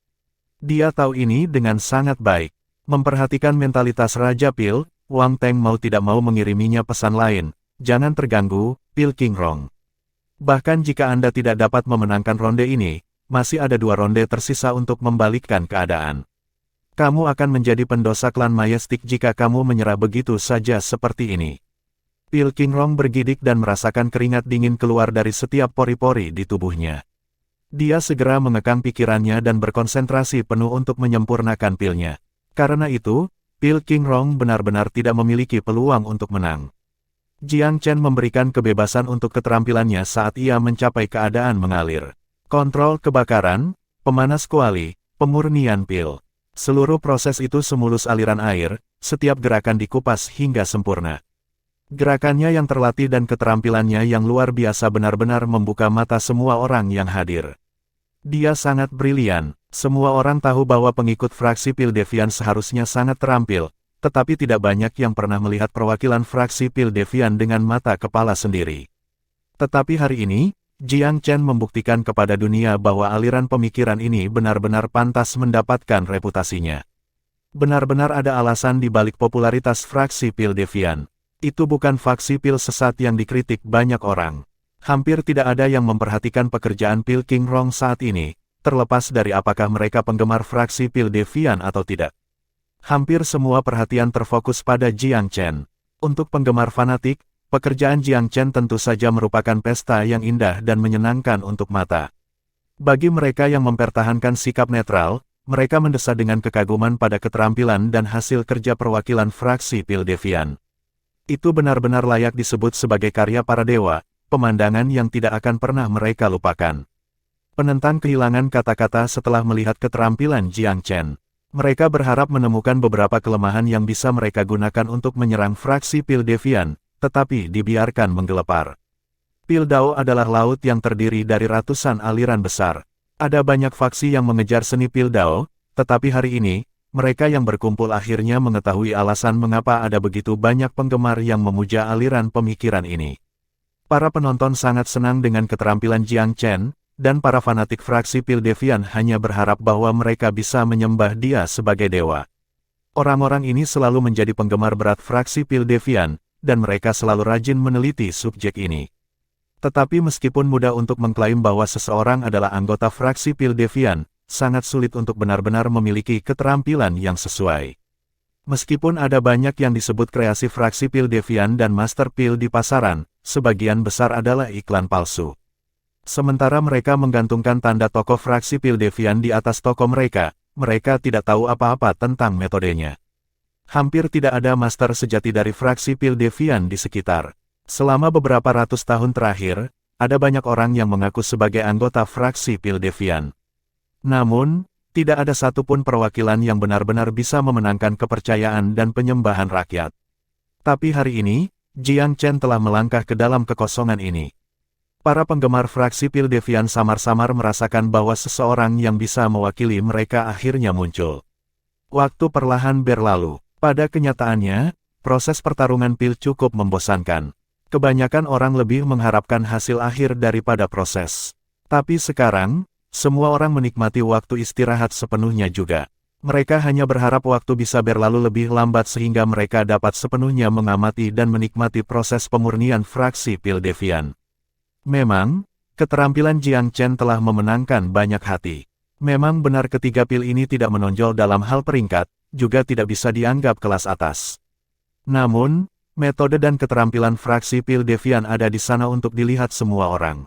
Dia tahu ini dengan sangat baik. Memperhatikan mentalitas Raja Pil, Wang Teng mau tidak mau mengiriminya pesan lain, "Jangan terganggu, Pil King Rong. Bahkan jika Anda tidak dapat memenangkan ronde ini, masih ada 2 ronde tersisa untuk membalikkan keadaan. Kamu akan menjadi pendosa klan Majestic jika kamu menyerah begitu saja seperti ini." Pil King Rong bergidik dan merasakan keringat dingin keluar dari setiap pori-pori di tubuhnya. Dia segera mengekang pikirannya dan berkonsentrasi penuh untuk menyempurnakan pilnya. Karena itu, Pil King Rong benar-benar tidak memiliki peluang untuk menang. Jiang Chen memberikan kebebasan untuk keterampilannya saat ia mencapai keadaan mengalir. Kontrol kebakaran, pemanas kuali, Pemurnian pil. Seluruh proses itu semulus aliran air, setiap gerakan dikupas hingga sempurna. Gerakannya yang terlatih dan keterampilannya yang luar biasa benar-benar membuka mata semua orang yang hadir. Dia sangat brilian. Semua orang tahu bahwa pengikut fraksi Pil Deviant seharusnya sangat terampil, tetapi tidak banyak yang pernah melihat perwakilan fraksi Pil Deviant dengan mata kepala sendiri. Tetapi hari ini, Jiang Chen membuktikan kepada dunia bahwa aliran pemikiran ini benar-benar pantas mendapatkan reputasinya. Benar-benar ada alasan di balik popularitas fraksi Pil Deviant. Itu bukan faksi pil sesat yang dikritik banyak orang. Hampir tidak ada yang memperhatikan pekerjaan Pil King Rong saat ini, terlepas dari apakah mereka penggemar fraksi Pil Deviant atau tidak. Hampir semua perhatian terfokus pada Jiang Chen. Untuk penggemar fanatik, pekerjaan Jiang Chen tentu saja merupakan pesta yang indah dan menyenangkan untuk mata. Bagi mereka yang mempertahankan sikap netral, mereka mendesah dengan kekaguman pada keterampilan dan hasil kerja perwakilan fraksi Pil Deviant. Itu benar-benar layak disebut sebagai karya para dewa, pemandangan yang tidak akan pernah mereka lupakan. Penentang kehilangan kata-kata setelah melihat keterampilan Jiang Chen. Mereka berharap menemukan beberapa kelemahan yang bisa mereka gunakan untuk menyerang fraksi Pil Deviant, tetapi dibiarkan menggelepar. Pil Dao adalah laut yang terdiri dari ratusan aliran besar. Ada banyak faksi yang mengejar seni Pil Dao, tetapi hari ini, mereka yang berkumpul akhirnya mengetahui alasan mengapa ada begitu banyak penggemar yang memuja aliran pemikiran ini. Para penonton sangat senang dengan keterampilan Jiang Chen, dan para fanatik fraksi Pil Deviant hanya berharap bahwa mereka bisa menyembah dia sebagai dewa. Orang-orang ini selalu menjadi penggemar berat fraksi Pil Deviant, dan mereka selalu rajin meneliti subjek ini. Tetapi meskipun mudah untuk mengklaim bahwa seseorang adalah anggota fraksi Pil Deviant, sangat sulit untuk benar-benar memiliki keterampilan yang sesuai. Meskipun ada banyak yang disebut kreasi fraksi Pil Deviant dan Master Pil di pasaran, sebagian besar adalah iklan palsu. Sementara mereka menggantungkan tanda toko fraksi Pil Deviant di atas toko mereka, mereka tidak tahu apa-apa tentang metodenya. Hampir tidak ada master sejati dari fraksi Pil Deviant di sekitar. Selama beberapa ratus tahun terakhir, ada banyak orang yang mengaku sebagai anggota fraksi Pil Deviant. Namun, tidak ada satupun perwakilan yang benar-benar bisa memenangkan kepercayaan dan penyembahan rakyat. Tapi hari ini, Jiang Chen telah melangkah ke dalam kekosongan ini. Para penggemar fraksi Pil Deviant samar-samar merasakan bahwa seseorang yang bisa mewakili mereka akhirnya muncul. Waktu perlahan berlalu. Pada kenyataannya, proses pertarungan pil cukup membosankan. Kebanyakan orang lebih mengharapkan hasil akhir daripada proses. Tapi sekarang, semua orang menikmati waktu istirahat sepenuhnya juga. Mereka hanya berharap waktu bisa berlalu lebih lambat sehingga mereka dapat sepenuhnya mengamati dan menikmati proses pemurnian fraksi Pil Deviant. Memang, keterampilan Jiang Chen telah memenangkan banyak hati. Memang benar ketiga pil ini tidak menonjol dalam hal peringkat, juga tidak bisa dianggap kelas atas. Namun, metode dan keterampilan fraksi Pil Deviant ada di sana untuk dilihat semua orang.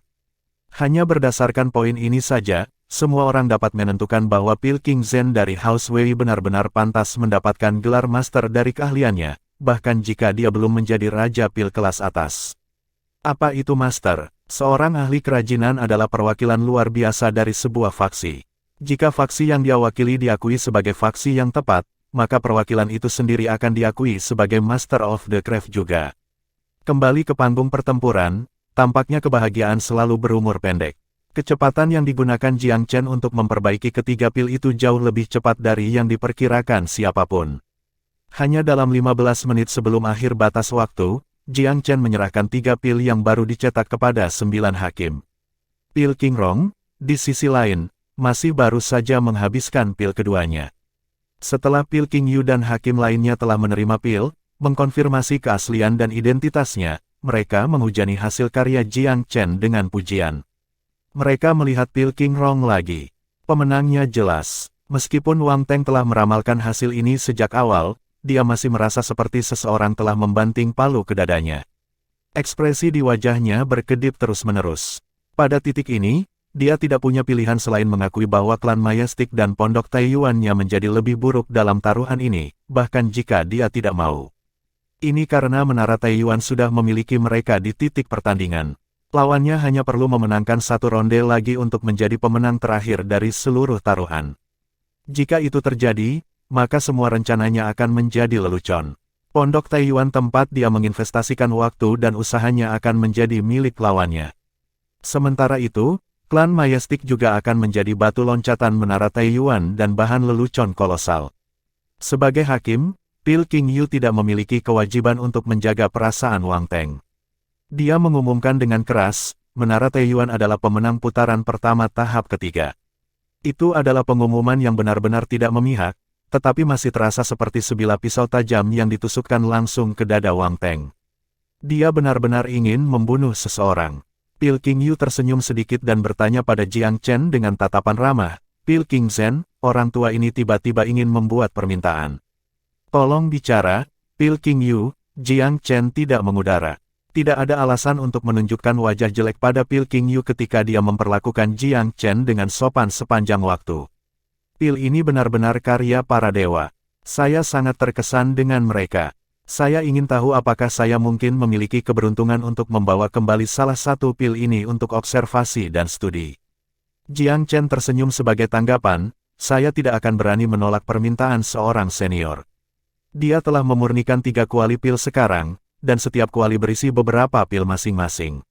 Hanya berdasarkan poin ini saja, semua orang dapat menentukan bahwa Pil King Zhen dari House Wei benar-benar pantas mendapatkan gelar master dari keahliannya, bahkan jika dia belum menjadi raja pil kelas atas. Apa itu master? Seorang ahli kerajinan adalah perwakilan luar biasa dari sebuah faksi. Jika faksi yang dia wakili diakui sebagai faksi yang tepat, maka perwakilan itu sendiri akan diakui sebagai Master of the Craft juga. Kembali ke panggung pertempuran, tampaknya kebahagiaan selalu berumur pendek. Kecepatan yang digunakan Jiang Chen untuk memperbaiki ketiga pil itu jauh lebih cepat dari yang diperkirakan siapapun. Hanya dalam 15 menit sebelum akhir batas waktu, Jiang Chen menyerahkan 3 pil yang baru dicetak kepada 9 hakim. Pil King Rong, di sisi lain, masih baru saja menghabiskan pil keduanya. Setelah Pil King Yu dan hakim lainnya telah menerima pil, mengkonfirmasi keaslian dan identitasnya, mereka menghujani hasil karya Jiang Chen dengan pujian. Mereka melihat Pil King Rong lagi. Pemenangnya jelas. Meskipun Wang Teng telah meramalkan hasil ini sejak awal, dia masih merasa seperti seseorang telah membanting palu ke dadanya. Ekspresi di wajahnya berkedip terus-menerus. Pada titik ini, dia tidak punya pilihan selain mengakui bahwa klan Majestic dan Pondok Taiyuan-nya menjadi lebih buruk dalam taruhan ini, bahkan jika dia tidak mau. Ini karena Menara Taiyuan sudah memiliki mereka di titik pertandingan. Lawannya hanya perlu memenangkan satu ronde lagi untuk menjadi pemenang terakhir dari seluruh taruhan. Jika itu terjadi, maka semua rencananya akan menjadi lelucon. Pondok Taiyuan tempat dia menginvestasikan waktu dan usahanya akan menjadi milik lawannya. Sementara itu, klan Majestic juga akan menjadi batu loncatan menara Taiyuan dan bahan lelucon kolosal. Sebagai hakim, Pil King Yu tidak memiliki kewajiban untuk menjaga perasaan Wang Teng. Dia mengumumkan dengan keras, menara Taiyuan adalah pemenang putaran pertama tahap ketiga. Itu adalah pengumuman yang benar-benar tidak memihak, tetapi masih terasa seperti sebilah pisau tajam yang ditusukkan langsung ke dada Wang Teng. Dia benar-benar ingin membunuh seseorang. Pil King Yu tersenyum sedikit dan bertanya pada Jiang Chen dengan tatapan ramah, "Pil King Zhen, orang tua ini tiba-tiba ingin membuat permintaan." "Tolong bicara, Pil King Yu." Jiang Chen tidak mengudara. Tidak ada alasan untuk menunjukkan wajah jelek pada Pil King Yu ketika dia memperlakukan Jiang Chen dengan sopan sepanjang waktu. Pil ini benar-benar karya para dewa. Saya sangat terkesan dengan mereka. Saya ingin tahu apakah saya mungkin memiliki keberuntungan untuk membawa kembali salah satu pil ini untuk observasi dan studi. Jiang Chen tersenyum sebagai tanggapan, saya tidak akan berani menolak permintaan seorang senior. Dia telah memurnikan 3 kuali pil sekarang, dan setiap kuali berisi beberapa pil masing-masing.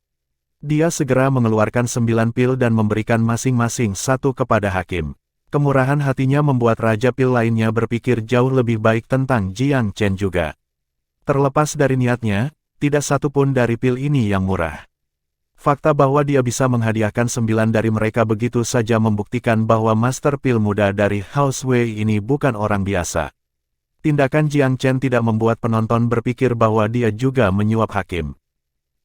Dia segera mengeluarkan 9 pil dan memberikan masing-masing 1 kepada hakim. Kemurahan hatinya membuat Raja Pil lainnya berpikir jauh lebih baik tentang Jiang Chen juga. Terlepas dari niatnya, tidak satu pun dari pil ini yang murah. Fakta bahwa dia bisa menghadiahkan 9 dari mereka begitu saja membuktikan bahwa Master Pil muda dari House Wei ini bukan orang biasa. Tindakan Jiang Chen tidak membuat penonton berpikir bahwa dia juga menyuap hakim.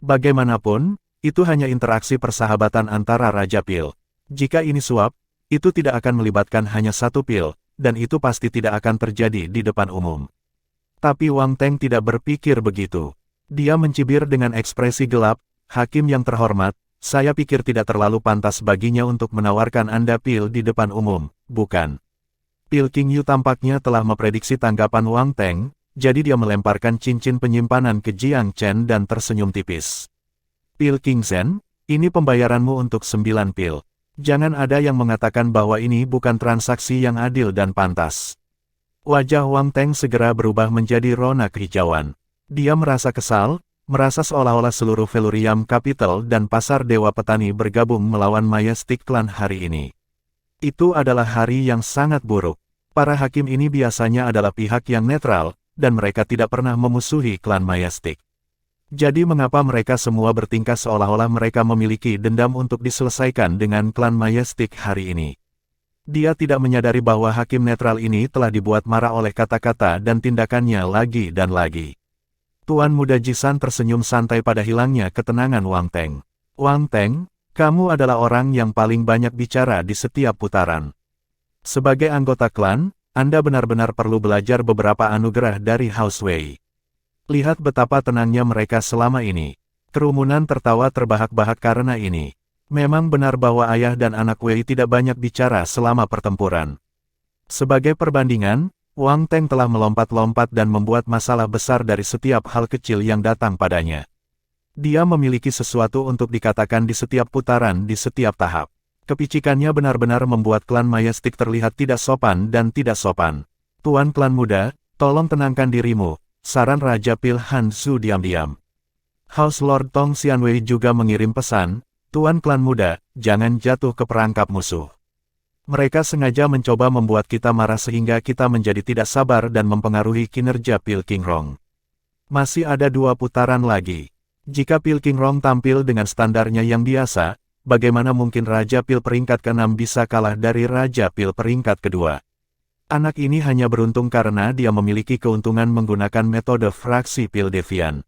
Bagaimanapun, itu hanya interaksi persahabatan antara Raja Pil. Jika ini suap, itu tidak akan melibatkan hanya 1 pil, dan itu pasti tidak akan terjadi di depan umum. Tapi Wang Teng tidak berpikir begitu. Dia mencibir dengan ekspresi gelap, "Hakim yang terhormat, saya pikir tidak terlalu pantas baginya untuk menawarkan Anda pil di depan umum, bukan?" Pil King Yu tampaknya telah memprediksi tanggapan Wang Teng, jadi dia melemparkan cincin penyimpanan ke Jiang Chen dan tersenyum tipis. "Pil King Zhen, ini pembayaranmu untuk 9 pil. Jangan ada yang mengatakan bahwa ini bukan transaksi yang adil dan pantas." Wajah Wang Teng segera berubah menjadi rona kehijauan. Dia merasa kesal, merasa seolah-olah seluruh Velurium Capital dan pasar Dewa Petani bergabung melawan Majestic Clan hari ini. Itu adalah hari yang sangat buruk. Para hakim ini biasanya adalah pihak yang netral, dan mereka tidak pernah memusuhi klan Majestic. Jadi mengapa mereka semua bertingkah seolah-olah mereka memiliki dendam untuk diselesaikan dengan klan Majestic hari ini? Dia tidak menyadari bahwa hakim netral ini telah dibuat marah oleh kata-kata dan tindakannya lagi dan lagi. Tuan Muda Jisan tersenyum santai pada hilangnya ketenangan Wang Teng. "Wang Teng, kamu adalah orang yang paling banyak bicara di setiap putaran. Sebagai anggota klan, Anda benar-benar perlu belajar beberapa anugerah dari House Wei. Lihat betapa tenangnya mereka selama ini. Kerumunan tertawa terbahak-bahak karena ini. Memang benar bahwa ayah dan anak Wei tidak banyak bicara selama pertempuran. Sebagai perbandingan, Wang Teng telah melompat-lompat dan membuat masalah besar dari setiap hal kecil yang datang padanya. Dia memiliki sesuatu untuk dikatakan di setiap putaran di setiap tahap. Kepicikannya benar-benar membuat klan Majestic terlihat tidak sopan dan tidak sopan. Tuan klan muda, tolong tenangkan dirimu. Saran Raja Pil Han Su diam-diam. House Lord Tong Xianwei juga mengirim pesan, "Tuan klan muda, jangan jatuh ke perangkap musuh. Mereka sengaja mencoba membuat kita marah sehingga kita menjadi tidak sabar dan mempengaruhi kinerja Pil King Rong. Masih ada 2 putaran lagi. Jika Pil King Rong tampil dengan standarnya yang biasa, bagaimana mungkin Raja Pil peringkat ke-6 bisa kalah dari Raja Pil peringkat kedua? Anak ini hanya beruntung karena dia memiliki keuntungan menggunakan metode fraksi Pil Devian."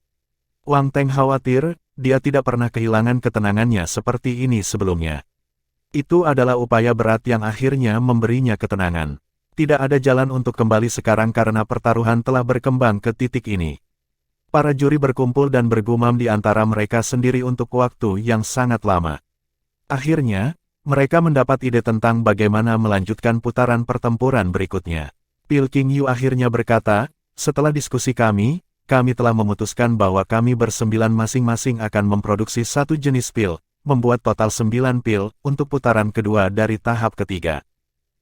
Wang Teng khawatir, dia tidak pernah kehilangan ketenangannya seperti ini sebelumnya. Itu adalah upaya berat yang akhirnya memberinya ketenangan. Tidak ada jalan untuk kembali sekarang karena pertaruhan telah berkembang ke titik ini. Para juri berkumpul dan bergumam di antara mereka sendiri untuk waktu yang sangat lama. Akhirnya, mereka mendapat ide tentang bagaimana melanjutkan putaran pertempuran berikutnya. Pil King Yu akhirnya berkata, "Setelah diskusi kami telah memutuskan bahwa kami bersembilan masing-masing akan memproduksi 1 jenis pil, membuat total 9 pil untuk putaran kedua dari tahap ketiga.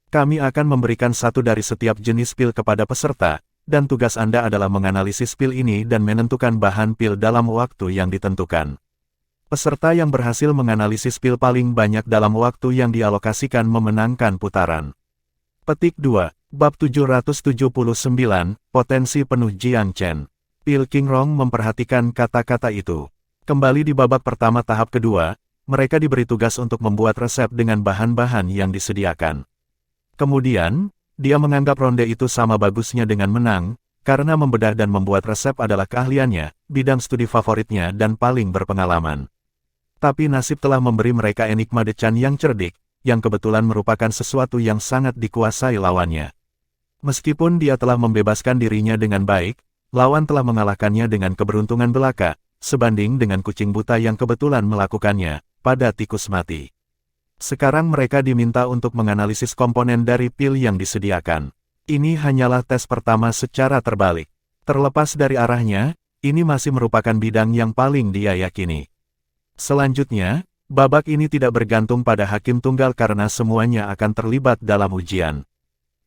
Kami akan memberikan satu dari setiap jenis pil kepada peserta, dan tugas Anda adalah menganalisis pil ini dan menentukan bahan pil dalam waktu yang ditentukan. Peserta yang berhasil menganalisis pil paling banyak dalam waktu yang dialokasikan memenangkan putaran. Petik 2. Bab 779, Potensi penuh Jiang Chen. Pil King Rong memperhatikan kata-kata itu. Kembali di babak pertama tahap kedua, mereka diberi tugas untuk membuat resep dengan bahan-bahan yang disediakan. Kemudian, dia menganggap ronde itu sama bagusnya dengan menang, karena membedah dan membuat resep adalah keahliannya, bidang studi favoritnya dan paling berpengalaman. Tapi nasib telah memberi mereka Enigma de Chan yang cerdik, yang kebetulan merupakan sesuatu yang sangat dikuasai lawannya. Meskipun dia telah membebaskan dirinya dengan baik, lawan telah mengalahkannya dengan keberuntungan belaka, sebanding dengan kucing buta yang kebetulan melakukannya, pada tikus mati. Sekarang mereka diminta untuk menganalisis komponen dari pil yang disediakan. Ini hanyalah tes pertama secara terbalik. Terlepas dari arahnya, ini masih merupakan bidang yang paling dia yakini. Selanjutnya, babak ini tidak bergantung pada hakim tunggal karena semuanya akan terlibat dalam ujian.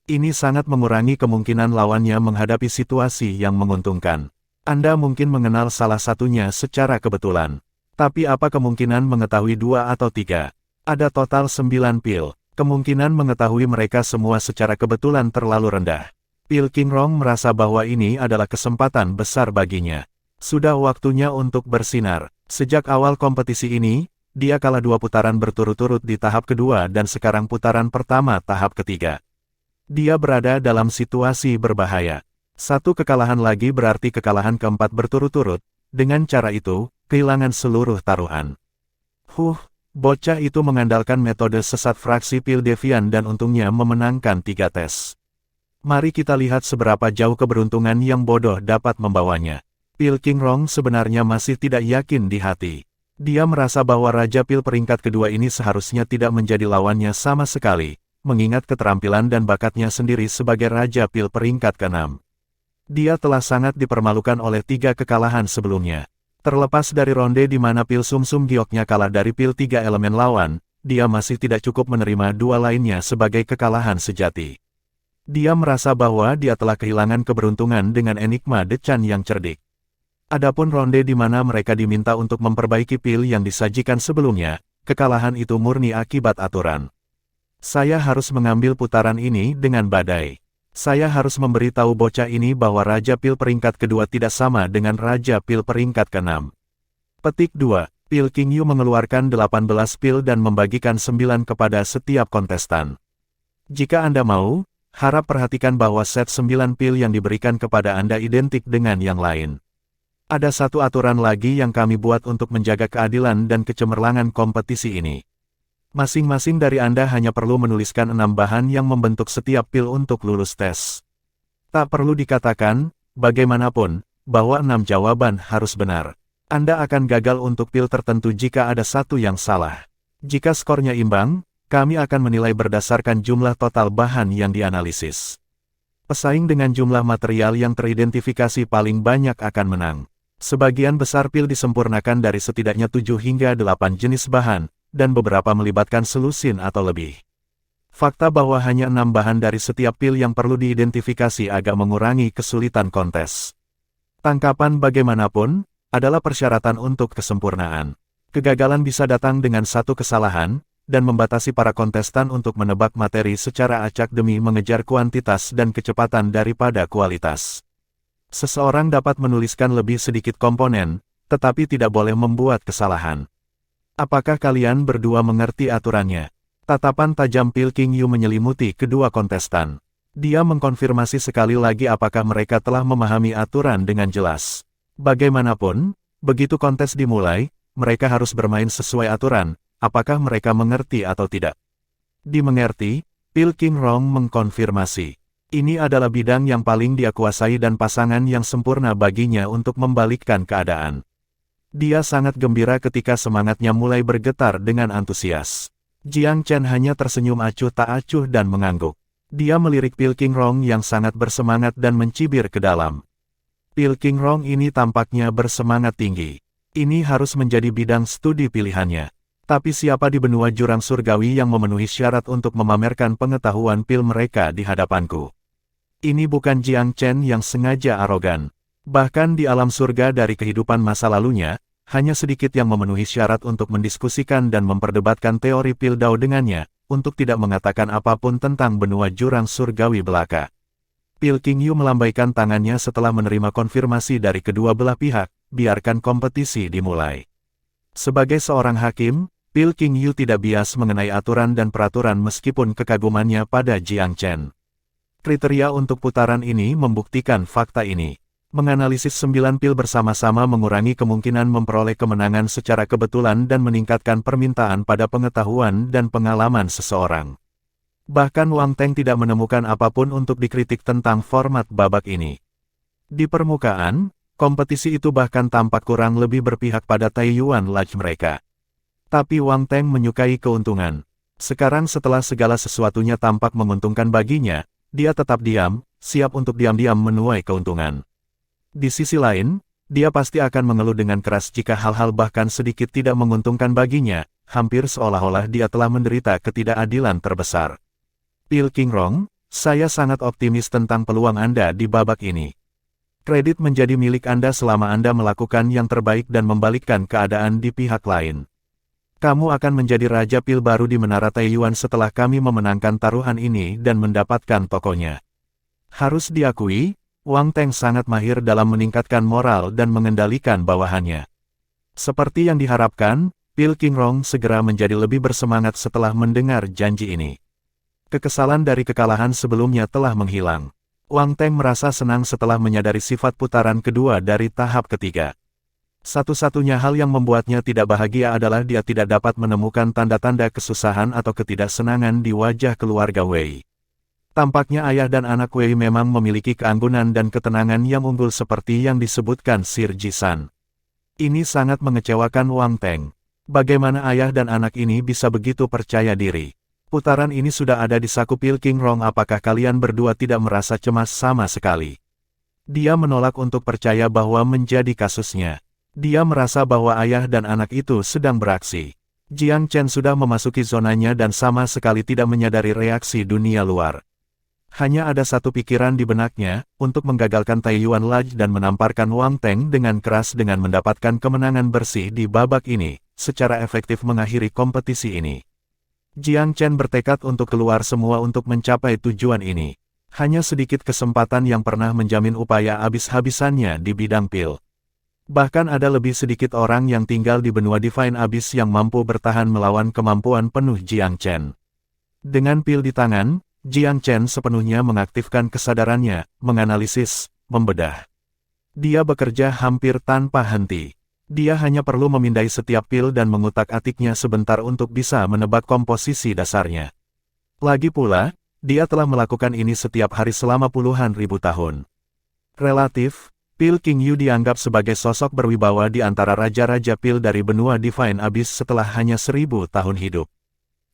Ini sangat mengurangi kemungkinan lawannya menghadapi situasi yang menguntungkan. Anda mungkin mengenal salah satunya secara kebetulan. Tapi apa kemungkinan mengetahui 2 atau 3? Ada total 9 pil. Kemungkinan mengetahui mereka semua secara kebetulan terlalu rendah. Pil King Rong merasa bahwa ini adalah kesempatan besar baginya. Sudah waktunya untuk bersinar. Sejak awal kompetisi ini, dia kalah 2 putaran berturut-turut di tahap kedua dan sekarang putaran pertama tahap ketiga. Dia berada dalam situasi berbahaya. Satu kekalahan lagi berarti kekalahan keempat berturut-turut. Dengan cara itu, kehilangan seluruh taruhan. Bocah itu mengandalkan metode sesat fraksi pil Devian dan untungnya memenangkan 3 tes. Mari kita lihat seberapa jauh keberuntungan yang bodoh dapat membawanya. Pil King Rong sebenarnya masih tidak yakin di hati. Dia merasa bahwa Raja Pil peringkat kedua ini seharusnya tidak menjadi lawannya sama sekali, mengingat keterampilan dan bakatnya sendiri sebagai Raja Pil peringkat ke-6. Dia telah sangat dipermalukan oleh 3 kekalahan sebelumnya. Terlepas dari ronde di mana pil sumsum gioknya kalah dari pil 3 elemen lawan, dia masih tidak cukup menerima 2 lainnya sebagai kekalahan sejati. Dia merasa bahwa dia telah kehilangan keberuntungan dengan Enigma de Chan yang cerdik. Adapun ronde di mana mereka diminta untuk memperbaiki pil yang disajikan sebelumnya, kekalahan itu murni akibat aturan. Saya harus mengambil putaran ini dengan badai. Saya harus memberitahu bocah ini bahwa Raja Pil peringkat kedua tidak sama dengan Raja Pil peringkat ke-6. Petik 2. Pil King Yu mengeluarkan 18 pil dan membagikan 9 kepada setiap kontestan. Jika Anda mau, harap perhatikan bahwa set 9 pil yang diberikan kepada Anda identik dengan yang lain. Ada satu aturan lagi yang kami buat untuk menjaga keadilan dan kecemerlangan kompetisi ini. Masing-masing dari Anda hanya perlu menuliskan 6 bahan yang membentuk setiap pil untuk lulus tes. Tak perlu dikatakan, bagaimanapun, bahwa 6 jawaban harus benar. Anda akan gagal untuk pil tertentu jika ada satu yang salah. Jika skornya imbang, kami akan menilai berdasarkan jumlah total bahan yang dianalisis. Pesaing dengan jumlah material yang teridentifikasi paling banyak akan menang. Sebagian besar pil disempurnakan dari setidaknya 7 hingga 8 jenis bahan, dan beberapa melibatkan selusin atau lebih. Fakta bahwa hanya 6 bahan dari setiap pil yang perlu diidentifikasi agak mengurangi kesulitan kontes. Tangkapan bagaimanapun, adalah persyaratan untuk kesempurnaan. Kegagalan bisa datang dengan satu kesalahan, dan membatasi para kontestan untuk menebak materi secara acak demi mengejar kuantitas dan kecepatan daripada kualitas. Seseorang dapat menuliskan lebih sedikit komponen, tetapi tidak boleh membuat kesalahan. Apakah kalian berdua mengerti aturannya? Tatapan tajam Pil King Yu menyelimuti kedua kontestan. Dia mengkonfirmasi sekali lagi apakah mereka telah memahami aturan dengan jelas. Bagaimanapun, begitu kontes dimulai, mereka harus bermain sesuai aturan, apakah mereka mengerti atau tidak. Dimengerti, Pil King Rong mengkonfirmasi. Ini adalah bidang yang paling dia kuasai dan pasangan yang sempurna baginya untuk membalikkan keadaan. Dia sangat gembira ketika semangatnya mulai bergetar dengan antusias. Jiang Chen hanya tersenyum acuh tak acuh dan mengangguk. Dia melirik Pil King Rong yang sangat bersemangat dan mencibir ke dalam. Pil King Rong ini tampaknya bersemangat tinggi. Ini harus menjadi bidang studi pilihannya. Tapi siapa di benua jurang surgawi yang memenuhi syarat untuk memamerkan pengetahuan pil mereka di hadapanku? Ini bukan Jiang Chen yang sengaja arogan. Bahkan di alam surga dari kehidupan masa lalunya, hanya sedikit yang memenuhi syarat untuk mendiskusikan dan memperdebatkan teori pil Dao dengannya, untuk tidak mengatakan apapun tentang benua jurang surgawi belaka. Pil Qingyu melambaikan tangannya setelah menerima konfirmasi dari kedua belah pihak, biarkan kompetisi dimulai. Sebagai seorang hakim, Pil Qingyu tidak bias mengenai aturan dan peraturan meskipun kekagumannya pada Jiang Chen. Kriteria untuk putaran ini membuktikan fakta ini. Menganalisis 9 pil bersama-sama mengurangi kemungkinan memperoleh kemenangan secara kebetulan dan meningkatkan permintaan pada pengetahuan dan pengalaman seseorang. Bahkan Wang Teng tidak menemukan apapun untuk dikritik tentang format babak ini. Di permukaan, kompetisi itu bahkan tampak kurang lebih berpihak pada Taiyuan Lodge mereka. Tapi Wang Teng menyukai keuntungan. Sekarang setelah segala sesuatunya tampak menguntungkan baginya, dia tetap diam, siap untuk diam-diam menuai keuntungan. Di sisi lain, dia pasti akan mengeluh dengan keras jika hal-hal bahkan sedikit tidak menguntungkan baginya, hampir seolah-olah dia telah menderita ketidakadilan terbesar. Pil Qingrong, saya sangat optimis tentang peluang Anda di babak ini. Kredit menjadi milik Anda selama Anda melakukan yang terbaik dan membalikkan keadaan di pihak lain. Kamu akan menjadi Raja Pil baru di Menara Taiyuan setelah kami memenangkan taruhan ini dan mendapatkan tokonya. Harus diakui, Wang Teng sangat mahir dalam meningkatkan moral dan mengendalikan bawahannya. Seperti yang diharapkan, Pil Qingrong segera menjadi lebih bersemangat setelah mendengar janji ini. Kekesalan dari kekalahan sebelumnya telah menghilang. Wang Teng merasa senang setelah menyadari sifat putaran kedua dari tahap ketiga. Satu-satunya hal yang membuatnya tidak bahagia adalah dia tidak dapat menemukan tanda-tanda kesusahan atau ketidaksenangan di wajah keluarga Wei. Tampaknya ayah dan anak Wei memang memiliki keanggunan dan ketenangan yang unggul seperti yang disebutkan Sir Jisan. Ini sangat mengecewakan Wang Teng. Bagaimana ayah dan anak ini bisa begitu percaya diri? Putaran ini sudah ada di saku Pil Qingrong, apakah kalian berdua tidak merasa cemas sama sekali? Dia menolak untuk percaya bahwa menjadi kasusnya. Dia merasa bahwa ayah dan anak itu sedang beraksi. Jiang Chen sudah memasuki zonanya dan sama sekali tidak menyadari reaksi dunia luar. Hanya ada satu pikiran di benaknya, untuk menggagalkan Taiyuan Lodge dan menamparkan Wang Teng dengan keras dengan mendapatkan kemenangan bersih di babak ini, secara efektif mengakhiri kompetisi ini. Jiang Chen bertekad untuk keluar semua untuk mencapai tujuan ini. Hanya sedikit kesempatan yang pernah menjamin upaya habis-habisannya di bidang pil. Bahkan ada lebih sedikit orang yang tinggal di benua Divine Abyss yang mampu bertahan melawan kemampuan penuh Jiang Chen. Dengan pil di tangan, Jiang Chen sepenuhnya mengaktifkan kesadarannya, menganalisis, membedah. Dia bekerja hampir tanpa henti. Dia hanya perlu memindai setiap pil dan mengutak-atiknya sebentar untuk bisa menebak komposisi dasarnya. Lagi pula, dia telah melakukan ini setiap hari selama puluhan ribu tahun. Relatif, Pil Qingyu dianggap sebagai sosok berwibawa di antara raja-raja pil dari benua Divine Abyss setelah hanya 1000 tahun hidup.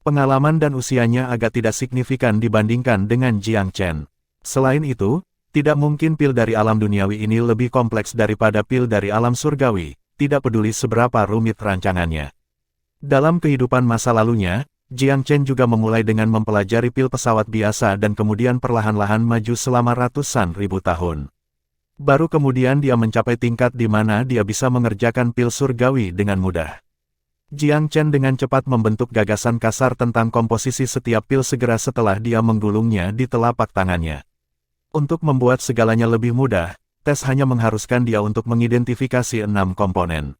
Pengalaman dan usianya agak tidak signifikan dibandingkan dengan Jiang Chen. Selain itu, tidak mungkin pil dari alam duniawi ini lebih kompleks daripada pil dari alam surgawi, tidak peduli seberapa rumit rancangannya. Dalam kehidupan masa lalunya, Jiang Chen juga memulai dengan mempelajari pil pesawat biasa dan kemudian perlahan-lahan maju selama ratusan ribu tahun. Baru kemudian dia mencapai tingkat di mana dia bisa mengerjakan pil surgawi dengan mudah. Jiang Chen dengan cepat membentuk gagasan kasar tentang komposisi setiap pil segera setelah dia menggulungnya di telapak tangannya. Untuk membuat segalanya lebih mudah, tes hanya mengharuskan dia untuk mengidentifikasi 6 komponen.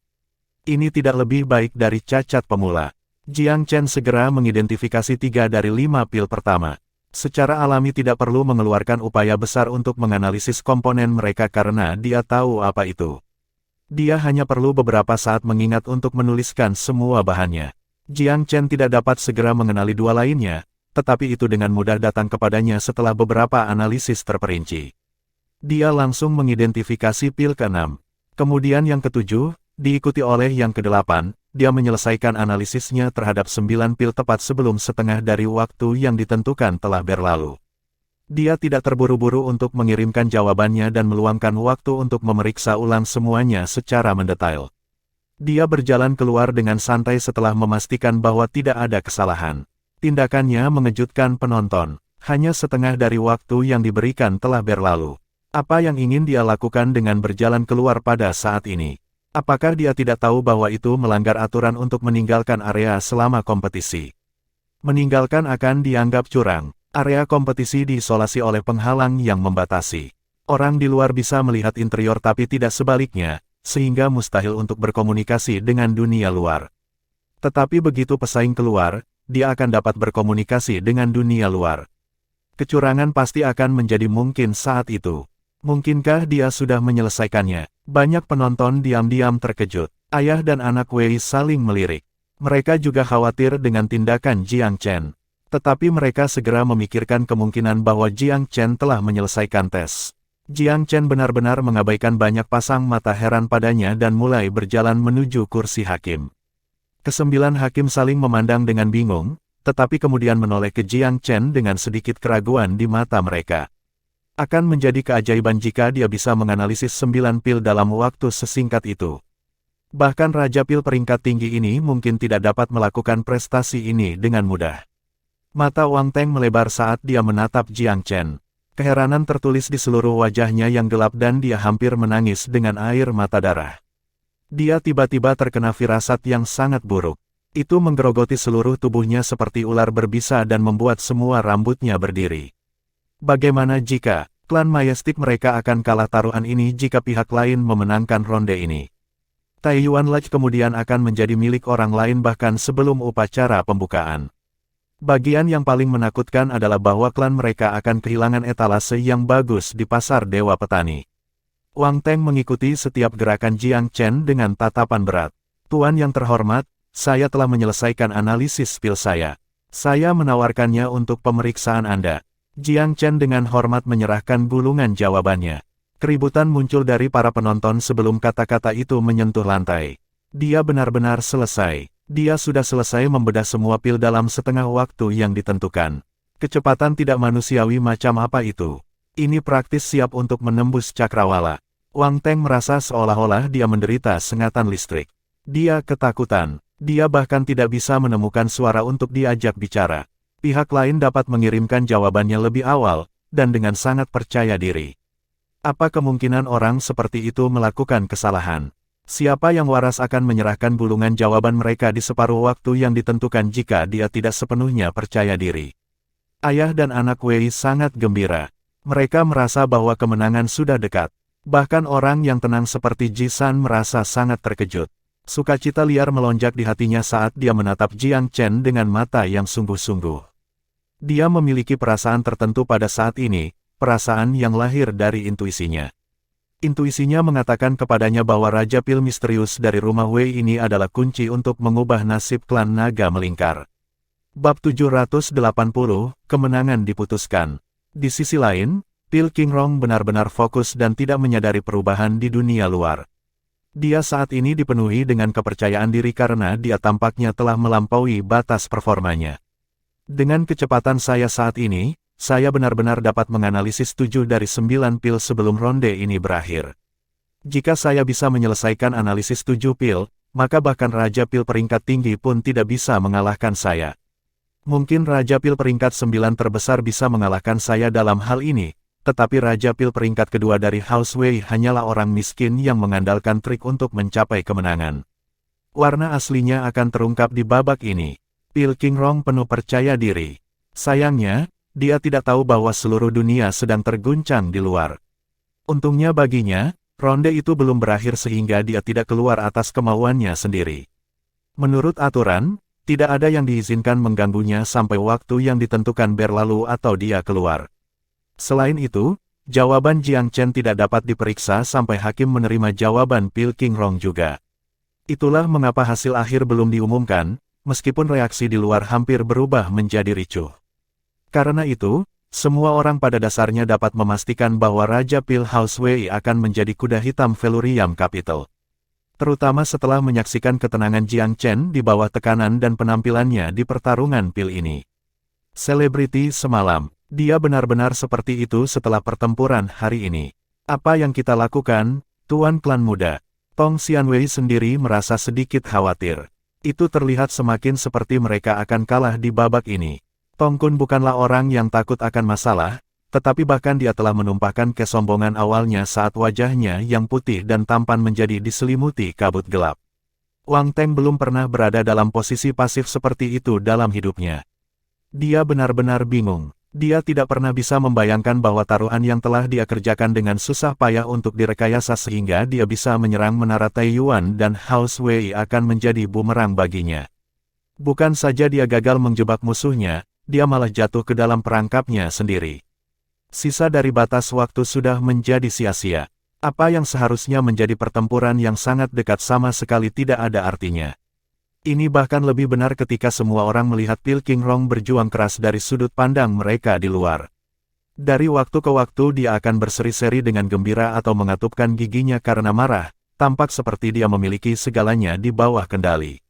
Ini tidak lebih baik dari cacat pemula. Jiang Chen segera mengidentifikasi 3 dari 5 pil pertama. Secara alami tidak perlu mengeluarkan upaya besar untuk menganalisis komponen mereka karena dia tahu apa itu. Dia hanya perlu beberapa saat mengingat untuk menuliskan semua bahannya. Jiang Chen tidak dapat segera mengenali 2 lainnya, tetapi itu dengan mudah datang kepadanya setelah beberapa analisis terperinci. Dia langsung mengidentifikasi pil ke-6. Kemudian yang ke-7, diikuti oleh yang ke-8, dia menyelesaikan analisisnya terhadap 9 pil tepat sebelum setengah dari waktu yang ditentukan telah berlalu. Dia tidak terburu-buru untuk mengirimkan jawabannya dan meluangkan waktu untuk memeriksa ulang semuanya secara mendetail. Dia berjalan keluar dengan santai setelah memastikan bahwa tidak ada kesalahan. Tindakannya mengejutkan penonton. Hanya setengah dari waktu yang diberikan telah berlalu. Apa yang ingin dia lakukan dengan berjalan keluar pada saat ini? Apakah dia tidak tahu bahwa itu melanggar aturan untuk meninggalkan area selama kompetisi? Meninggalkan akan dianggap curang. Area kompetisi diisolasi oleh penghalang yang membatasi. Orang di luar bisa melihat interior tapi tidak sebaliknya, sehingga mustahil untuk berkomunikasi dengan dunia luar. Tetapi begitu pesaing keluar, dia akan dapat berkomunikasi dengan dunia luar. Kecurangan pasti akan menjadi mungkin saat itu. Mungkinkah dia sudah menyelesaikannya? Banyak penonton diam-diam terkejut. Ayah dan anak Wei saling melirik. Mereka juga khawatir dengan tindakan Jiang Chen. Tetapi mereka segera memikirkan kemungkinan bahwa Jiang Chen telah menyelesaikan tes. Jiang Chen benar-benar mengabaikan banyak pasang mata heran padanya dan mulai berjalan menuju kursi hakim. Kesembilan hakim saling memandang dengan bingung, tetapi kemudian menoleh ke Jiang Chen dengan sedikit keraguan di mata mereka. Akan menjadi keajaiban jika dia bisa menganalisis 9 pil dalam waktu sesingkat itu. Bahkan Raja Pil peringkat tinggi ini mungkin tidak dapat melakukan prestasi ini dengan mudah. Mata Wang Teng melebar saat dia menatap Jiang Chen. Keheranan tertulis di seluruh wajahnya yang gelap dan dia hampir menangis dengan air mata darah. Dia tiba-tiba terkena firasat yang sangat buruk. Itu menggerogoti seluruh tubuhnya seperti ular berbisa dan membuat semua rambutnya berdiri. Bagaimana jika klan Majestic mereka akan kalah taruhan ini jika pihak lain memenangkan ronde ini? Taiyuan Lodge kemudian akan menjadi milik orang lain bahkan sebelum upacara pembukaan. Bagian yang paling menakutkan adalah bahwa klan mereka akan kehilangan etalase yang bagus di pasar Dewa Petani. Wang Teng mengikuti setiap gerakan Jiang Chen dengan tatapan berat. Tuan yang terhormat, saya telah menyelesaikan analisis pil saya. Saya menawarkannya untuk pemeriksaan Anda. Jiang Chen dengan hormat menyerahkan gulungan jawabannya. Keributan muncul dari para penonton sebelum kata-kata itu menyentuh lantai. Dia benar-benar selesai. Dia sudah selesai membedah semua pil dalam setengah waktu yang ditentukan. Kecepatan tidak manusiawi macam apa itu? Ini praktis siap untuk menembus cakrawala. Wang Teng merasa seolah-olah dia menderita sengatan listrik. Dia ketakutan. Dia bahkan tidak bisa menemukan suara untuk diajak bicara. Pihak lain dapat mengirimkan jawabannya lebih awal, dan dengan sangat percaya diri. Apa kemungkinan orang seperti itu melakukan kesalahan? Siapa yang waras akan menyerahkan gulungan jawaban mereka di separuh waktu yang ditentukan jika dia tidak sepenuhnya percaya diri? Ayah dan anak Wei sangat gembira. Mereka merasa bahwa kemenangan sudah dekat. Bahkan orang yang tenang seperti Ji San merasa sangat terkejut. Sukacita liar melonjak di hatinya saat dia menatap Jiang Chen dengan mata yang sungguh-sungguh. Dia memiliki perasaan tertentu pada saat ini, perasaan yang lahir dari intuisinya. Intuisinya mengatakan kepadanya bahwa Raja Pil misterius dari rumah Wei ini adalah kunci untuk mengubah nasib klan naga melingkar. Bab 780, Kemenangan diputuskan. Di sisi lain, Pil Qingrong benar-benar fokus dan tidak menyadari perubahan di dunia luar. Dia saat ini dipenuhi dengan kepercayaan diri karena dia tampaknya telah melampaui batas performanya. Dengan kecepatan saya saat ini, saya benar-benar dapat menganalisis 7 dari 9 pil sebelum ronde ini berakhir. Jika saya bisa menyelesaikan analisis 7 pil, maka bahkan Raja Pil peringkat tinggi pun tidak bisa mengalahkan saya. Mungkin Raja Pil peringkat 9 terbesar bisa mengalahkan saya dalam hal ini, tetapi Raja Pil peringkat kedua dari House Wei hanyalah orang miskin yang mengandalkan trik untuk mencapai kemenangan. Warna aslinya akan terungkap di babak ini. Pil Qingrong penuh percaya diri. Sayangnya, dia tidak tahu bahwa seluruh dunia sedang terguncang di luar. Untungnya baginya, ronde itu belum berakhir sehingga dia tidak keluar atas kemauannya sendiri. Menurut aturan, tidak ada yang diizinkan mengganggunya sampai waktu yang ditentukan berlalu atau dia keluar. Selain itu, jawaban Jiang Chen tidak dapat diperiksa sampai hakim menerima jawaban Pil Qingrong juga. Itulah mengapa hasil akhir belum diumumkan, meskipun reaksi di luar hampir berubah menjadi ricuh. Karena itu, semua orang pada dasarnya dapat memastikan bahwa Raja Pil House Wei akan menjadi kuda hitam Velurium Capital. Terutama setelah menyaksikan ketenangan Jiang Chen di bawah tekanan dan penampilannya di pertarungan pil ini. Selebriti semalam, dia benar-benar seperti itu setelah pertempuran hari ini. Apa yang kita lakukan, Tuan Klan Muda? Tong Xianwei sendiri merasa sedikit khawatir. Itu terlihat semakin seperti mereka akan kalah di babak ini. Tong Kun bukanlah orang yang takut akan masalah, tetapi bahkan dia telah menumpahkan kesombongan awalnya saat wajahnya yang putih dan tampan menjadi diselimuti kabut gelap. Wang Teng belum pernah berada dalam posisi pasif seperti itu dalam hidupnya. Dia benar-benar bingung. Dia tidak pernah bisa membayangkan bahwa taruhan yang telah dia kerjakan dengan susah payah untuk direkayasa sehingga dia bisa menyerang menara Taiyuan dan House Wei akan menjadi bumerang baginya. Bukan saja dia gagal menjebak musuhnya, dia malah jatuh ke dalam perangkapnya sendiri. Sisa dari batas waktu sudah menjadi sia-sia. Apa yang seharusnya menjadi pertempuran yang sangat dekat sama sekali tidak ada artinya. Ini bahkan lebih benar ketika semua orang melihat Pil Qingrong berjuang keras dari sudut pandang mereka di luar. Dari waktu ke waktu dia akan berseri-seri dengan gembira atau mengatupkan giginya karena marah, tampak seperti dia memiliki segalanya di bawah kendali.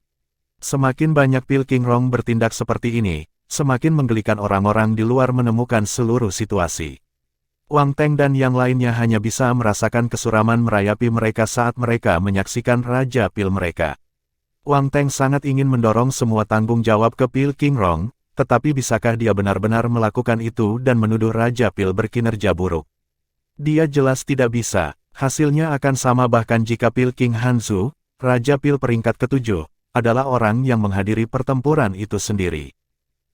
Semakin banyak Pil Qingrong bertindak seperti ini, semakin menggelikan orang-orang di luar menemukan seluruh situasi. Wang Teng dan yang lainnya hanya bisa merasakan kesuraman merayapi mereka saat mereka menyaksikan Raja Pil mereka. Wang Teng sangat ingin mendorong semua tanggung jawab ke Pil Qingrong, tetapi bisakah dia benar-benar melakukan itu dan menuduh Raja Pil berkinerja buruk? Dia jelas tidak bisa, hasilnya akan sama bahkan jika Pil King Hanzu, Raja Pil peringkat ke-7, adalah orang yang menghadiri pertempuran itu sendiri.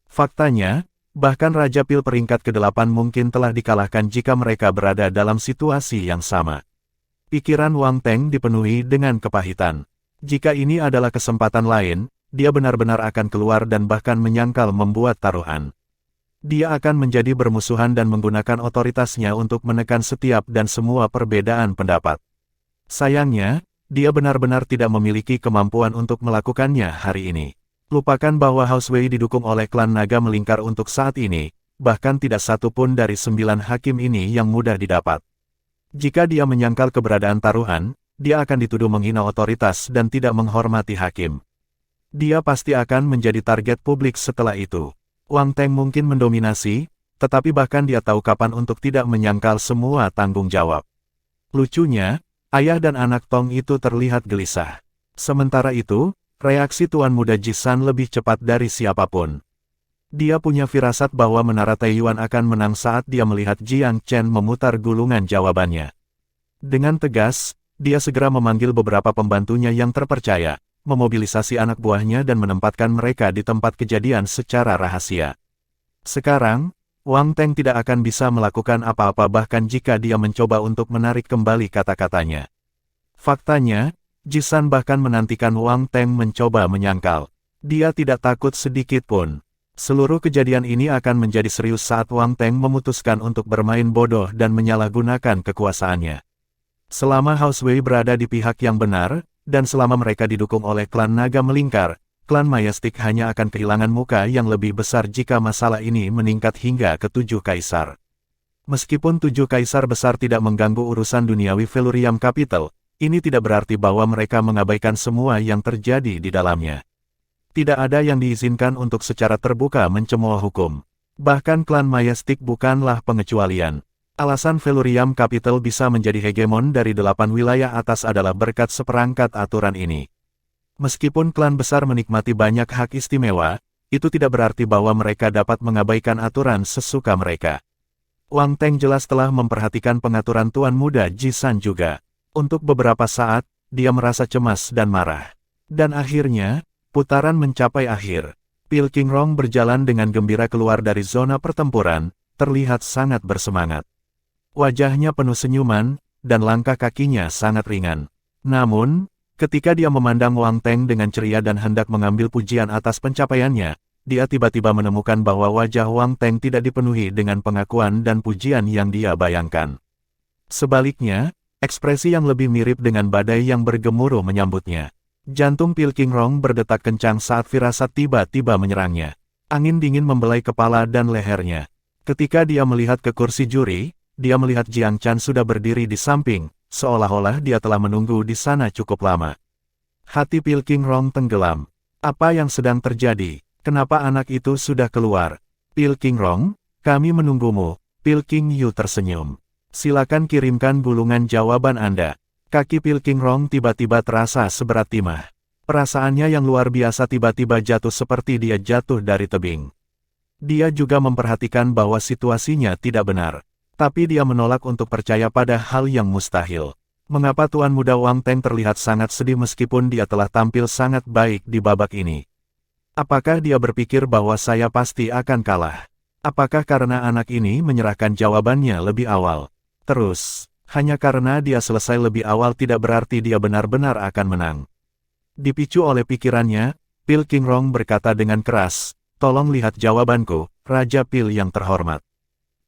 Faktanya, bahkan Raja Pil peringkat ke-8 mungkin telah dikalahkan jika mereka berada dalam situasi yang sama. Pikiran Wang Teng dipenuhi dengan kepahitan. Jika ini adalah kesempatan lain, dia benar-benar akan keluar dan bahkan menyangkal membuat taruhan. Dia akan menjadi bermusuhan dan menggunakan otoritasnya untuk menekan setiap dan semua perbedaan pendapat. Sayangnya, dia benar-benar tidak memiliki kemampuan untuk melakukannya hari ini. Lupakan bahwa House Wei didukung oleh klan naga melingkar untuk saat ini, bahkan tidak satu pun dari 9 hakim ini yang mudah didapat. Jika dia menyangkal keberadaan taruhan, dia akan dituduh menghina otoritas dan tidak menghormati hakim. Dia pasti akan menjadi target publik setelah itu. Wang Teng mungkin mendominasi, tetapi bahkan dia tahu kapan untuk tidak menyangkal semua tanggung jawab. Lucunya, ayah dan anak Tong itu terlihat gelisah. Sementara itu, reaksi Tuan Muda Jisan lebih cepat dari siapapun. Dia punya firasat bahwa menara Taiyuan akan menang saat dia melihat Jiang Chen memutar gulungan jawabannya. Dengan tegas, dia segera memanggil beberapa pembantunya yang terpercaya, memobilisasi anak buahnya dan menempatkan mereka di tempat kejadian secara rahasia. Sekarang, Wang Teng tidak akan bisa melakukan apa-apa bahkan jika dia mencoba untuk menarik kembali kata-katanya. Faktanya, Jisan bahkan menantikan Wang Teng mencoba menyangkal. Dia tidak takut sedikit pun. Seluruh kejadian ini akan menjadi serius saat Wang Teng memutuskan untuk bermain bodoh dan menyalahgunakan kekuasaannya. Selama House Wei berada di pihak yang benar, dan selama mereka didukung oleh klan naga melingkar, klan Mayastik hanya akan kehilangan muka yang lebih besar jika masalah ini meningkat hingga ke 7 kaisar. Meskipun 7 kaisar besar tidak mengganggu urusan duniawi Velurium Capital, ini tidak berarti bahwa mereka mengabaikan semua yang terjadi di dalamnya. Tidak ada yang diizinkan untuk secara terbuka mencemooh hukum. Bahkan klan Mayastik bukanlah pengecualian. Alasan Velurium Capital bisa menjadi hegemon dari 8 wilayah atas adalah berkat seperangkat aturan ini. Meskipun klan besar menikmati banyak hak istimewa, itu tidak berarti bahwa mereka dapat mengabaikan aturan sesuka mereka. Wang Teng jelas telah memperhatikan pengaturan Tuan Muda Jisan juga. Untuk beberapa saat, dia merasa cemas dan marah. Dan akhirnya, putaran mencapai akhir. Pil Qingrong berjalan dengan gembira keluar dari zona pertempuran, terlihat sangat bersemangat. Wajahnya penuh senyuman, dan langkah kakinya sangat ringan. Namun, ketika dia memandang Wang Teng dengan ceria dan hendak mengambil pujian atas pencapaiannya, dia tiba-tiba menemukan bahwa wajah Wang Teng tidak dipenuhi dengan pengakuan dan pujian yang dia bayangkan. Sebaliknya, ekspresi yang lebih mirip dengan badai yang bergemuruh menyambutnya. Jantung Pil Qingrong berdetak kencang saat firasat tiba-tiba menyerangnya. Angin dingin membelai kepala dan lehernya. Ketika dia melihat ke kursi juri, dia melihat Jiang Chen sudah berdiri di samping, seolah-olah dia telah menunggu di sana cukup lama. Hati Pil Qingrong tenggelam. Apa yang sedang terjadi? Kenapa anak itu sudah keluar? Pil Qingrong, kami menunggumu. Pil Qingyu tersenyum. Silakan kirimkan gulungan jawaban Anda. Kaki Pil King Rong tiba-tiba terasa seberat timah. Perasaannya yang luar biasa tiba-tiba jatuh seperti dia jatuh dari tebing. Dia juga memperhatikan bahwa situasinya tidak benar. Tapi dia menolak untuk percaya pada hal yang mustahil. Mengapa Tuan Muda Wang Teng terlihat sangat sedih meskipun dia telah tampil sangat baik di babak ini? Apakah dia berpikir bahwa saya pasti akan kalah? Apakah karena anak ini menyerahkan jawabannya lebih awal? Terus, hanya karena dia selesai lebih awal tidak berarti dia benar-benar akan menang. Dipicu oleh pikirannya, Pil King Rong berkata dengan keras, "Tolong lihat jawabanku, Raja Pil yang terhormat.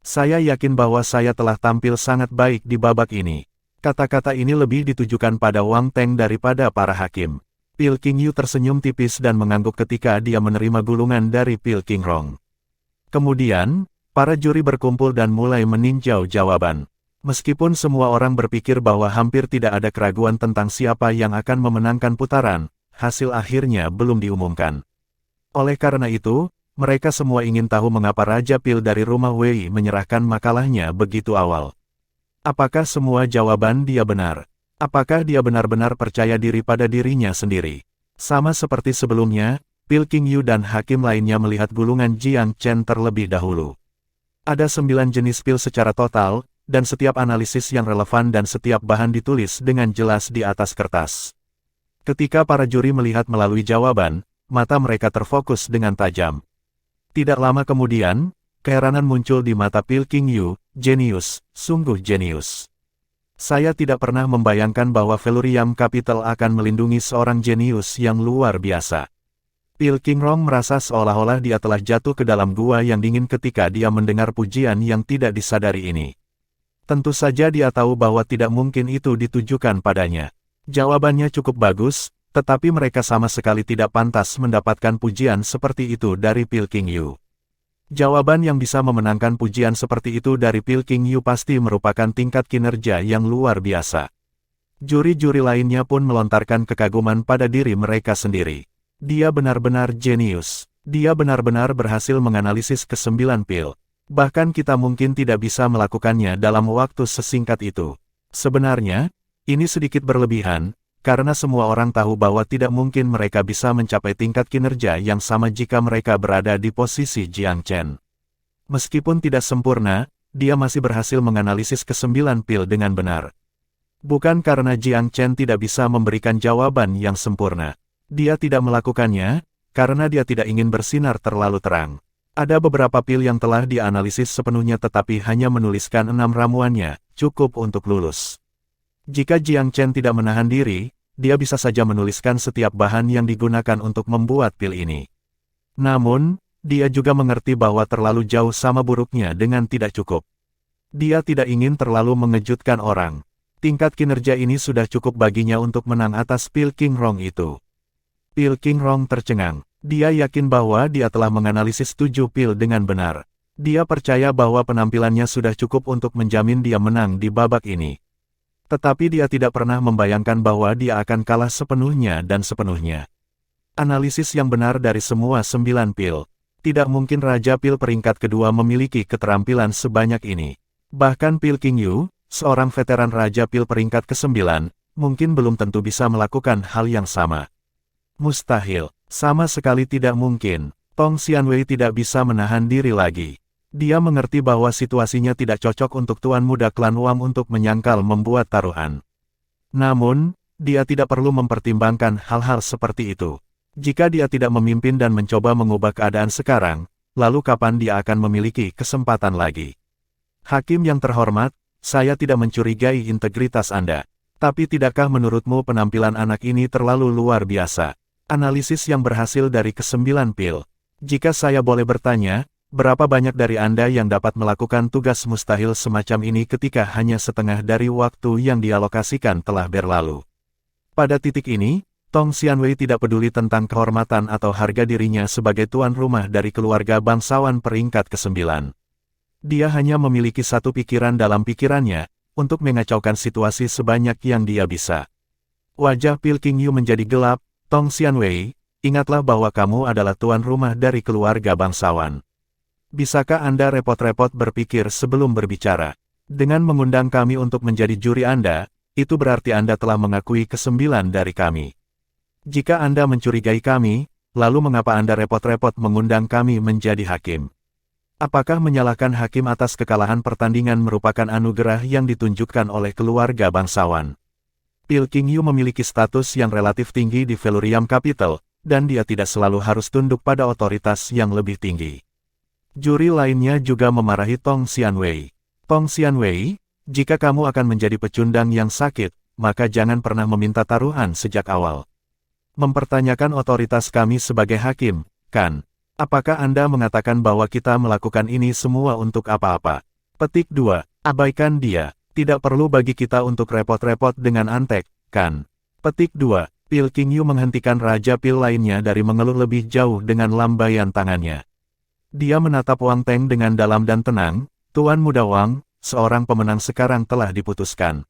Saya yakin bahwa saya telah tampil sangat baik di babak ini." Kata-kata ini lebih ditujukan pada Wang Teng daripada para hakim. Pil King Yu tersenyum tipis dan mengangguk ketika dia menerima gulungan dari Pil King Rong. Kemudian, para juri berkumpul dan mulai meninjau jawaban. Meskipun semua orang berpikir bahwa hampir tidak ada keraguan tentang siapa yang akan memenangkan putaran, hasil akhirnya belum diumumkan. Oleh karena itu, mereka semua ingin tahu mengapa Raja Pil dari rumah Wei menyerahkan makalahnya begitu awal. Apakah semua jawaban dia benar? Apakah dia benar-benar percaya diri pada dirinya sendiri? Sama seperti sebelumnya, Pil King Yu dan hakim lainnya melihat gulungan Jiang Chen terlebih dahulu. Ada 9 jenis pil secara total, dan setiap analisis yang relevan dan setiap bahan ditulis dengan jelas di atas kertas. Ketika para juri melihat melalui jawaban, mata mereka terfokus dengan tajam. Tidak lama kemudian, keheranan muncul di mata Pil King Yu. "Jenius, sungguh jenius. Saya tidak pernah membayangkan bahwa Velurium Capital akan melindungi seorang jenius yang luar biasa." Pil King Rong merasa seolah-olah dia telah jatuh ke dalam gua yang dingin ketika dia mendengar pujian yang tidak disadari ini. Tentu saja dia tahu bahwa tidak mungkin itu ditujukan padanya. Jawabannya cukup bagus, tetapi mereka sama sekali tidak pantas mendapatkan pujian seperti itu dari Pil King Yu. Jawaban yang bisa memenangkan pujian seperti itu dari Pil King Yu pasti merupakan tingkat kinerja yang luar biasa. Juri-juri lainnya pun melontarkan kekaguman pada diri mereka sendiri. Dia benar-benar jenius. Dia benar-benar berhasil menganalisis ke-9 pil. Bahkan kita mungkin tidak bisa melakukannya dalam waktu sesingkat itu. Sebenarnya, ini sedikit berlebihan, karena semua orang tahu bahwa tidak mungkin mereka bisa mencapai tingkat kinerja yang sama jika mereka berada di posisi Jiang Chen. Meskipun tidak sempurna, dia masih berhasil menganalisis ke-9 pil dengan benar. Bukan karena Jiang Chen tidak bisa memberikan jawaban yang sempurna. Dia tidak melakukannya, karena dia tidak ingin bersinar terlalu terang. Ada beberapa pil yang telah dianalisis sepenuhnya tetapi hanya menuliskan 6 ramuannya, cukup untuk lulus. Jika Jiang Chen tidak menahan diri, dia bisa saja menuliskan setiap bahan yang digunakan untuk membuat pil ini. Namun, dia juga mengerti bahwa terlalu jauh sama buruknya dengan tidak cukup. Dia tidak ingin terlalu mengejutkan orang. Tingkat kinerja ini sudah cukup baginya untuk menang atas Pil King Rong itu. Pil King Rong tercengang. Dia yakin bahwa dia telah menganalisis 7 pil dengan benar. Dia percaya bahwa penampilannya sudah cukup untuk menjamin dia menang di babak ini. Tetapi dia tidak pernah membayangkan bahwa dia akan kalah sepenuhnya dan sepenuhnya. Analisis yang benar dari semua 9 pil. Tidak mungkin Raja Pil peringkat kedua memiliki keterampilan sebanyak ini. Bahkan Pil King Yu, seorang veteran Raja Pil peringkat ke-9, mungkin belum tentu bisa melakukan hal yang sama. Mustahil. Sama sekali tidak mungkin. Tong Xianwei tidak bisa menahan diri lagi. Dia mengerti bahwa situasinya tidak cocok untuk Tuan Muda Klan Wang untuk menyangkal membuat taruhan. Namun, dia tidak perlu mempertimbangkan hal-hal seperti itu. Jika dia tidak memimpin dan mencoba mengubah keadaan sekarang, lalu kapan dia akan memiliki kesempatan lagi? Hakim yang terhormat, saya tidak mencurigai integritas Anda. Tapi tidakkah menurutmu penampilan anak ini terlalu luar biasa? Analisis yang berhasil dari ke-9 pil. Jika saya boleh bertanya, berapa banyak dari Anda yang dapat melakukan tugas mustahil semacam ini ketika hanya setengah dari waktu yang dialokasikan telah berlalu? Pada titik ini, Tong Xianwei tidak peduli tentang kehormatan atau harga dirinya sebagai tuan rumah dari keluarga bangsawan peringkat ke-9. Dia hanya memiliki satu pikiran dalam pikirannya, untuk mengacaukan situasi sebanyak yang dia bisa. Wajah Pil King Yu menjadi gelap. Tong Xianwei, ingatlah bahwa kamu adalah tuan rumah dari keluarga bangsawan. Bisakah Anda repot-repot berpikir sebelum berbicara? Dengan mengundang kami untuk menjadi juri Anda, itu berarti Anda telah mengakui ke-9 dari kami. Jika Anda mencurigai kami, lalu mengapa Anda repot-repot mengundang kami menjadi hakim? Apakah menyalahkan hakim atas kekalahan pertandingan merupakan anugerah yang ditunjukkan oleh keluarga bangsawan? Pilking Yu memiliki status yang relatif tinggi di Velurium Capital, dan dia tidak selalu harus tunduk pada otoritas yang lebih tinggi. Juri lainnya juga memarahi Tong Xianwei. Tong Xianwei, jika kamu akan menjadi pecundang yang sakit, maka jangan pernah meminta taruhan sejak awal. Mempertanyakan otoritas kami sebagai hakim, kan? Apakah Anda mengatakan bahwa kita melakukan ini semua untuk apa-apa? Petik 2. Abaikan dia. Tidak perlu bagi kita untuk repot-repot dengan Antek, kan? Petik 2. Pilking Yu menghentikan Raja Pil lainnya dari mengeluh lebih jauh dengan lambaian tangannya. Dia menatap Wang Teng dengan dalam dan tenang. Tuan Muda Wang, seorang pemenang sekarang telah diputuskan.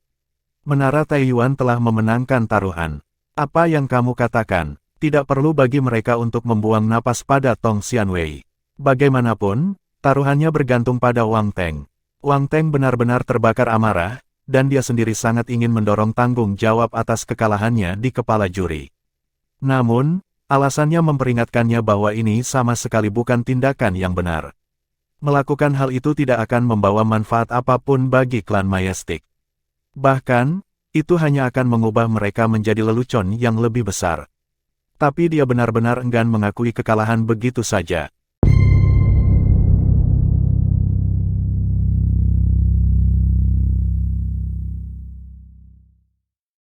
Menara Taiyuan telah memenangkan taruhan. Apa yang kamu katakan? Tidak perlu bagi mereka untuk membuang napas pada Tong Xianwei. Bagaimanapun, taruhannya bergantung pada Wang Teng. Wang Teng benar-benar terbakar amarah, dan dia sendiri sangat ingin mendorong tanggung jawab atas kekalahannya di kepala juri. Namun, alasannya memperingatkannya bahwa ini sama sekali bukan tindakan yang benar. Melakukan hal itu tidak akan membawa manfaat apapun bagi klan Majestic. Bahkan, itu hanya akan mengubah mereka menjadi lelucon yang lebih besar. Tapi dia benar-benar enggan mengakui kekalahan begitu saja.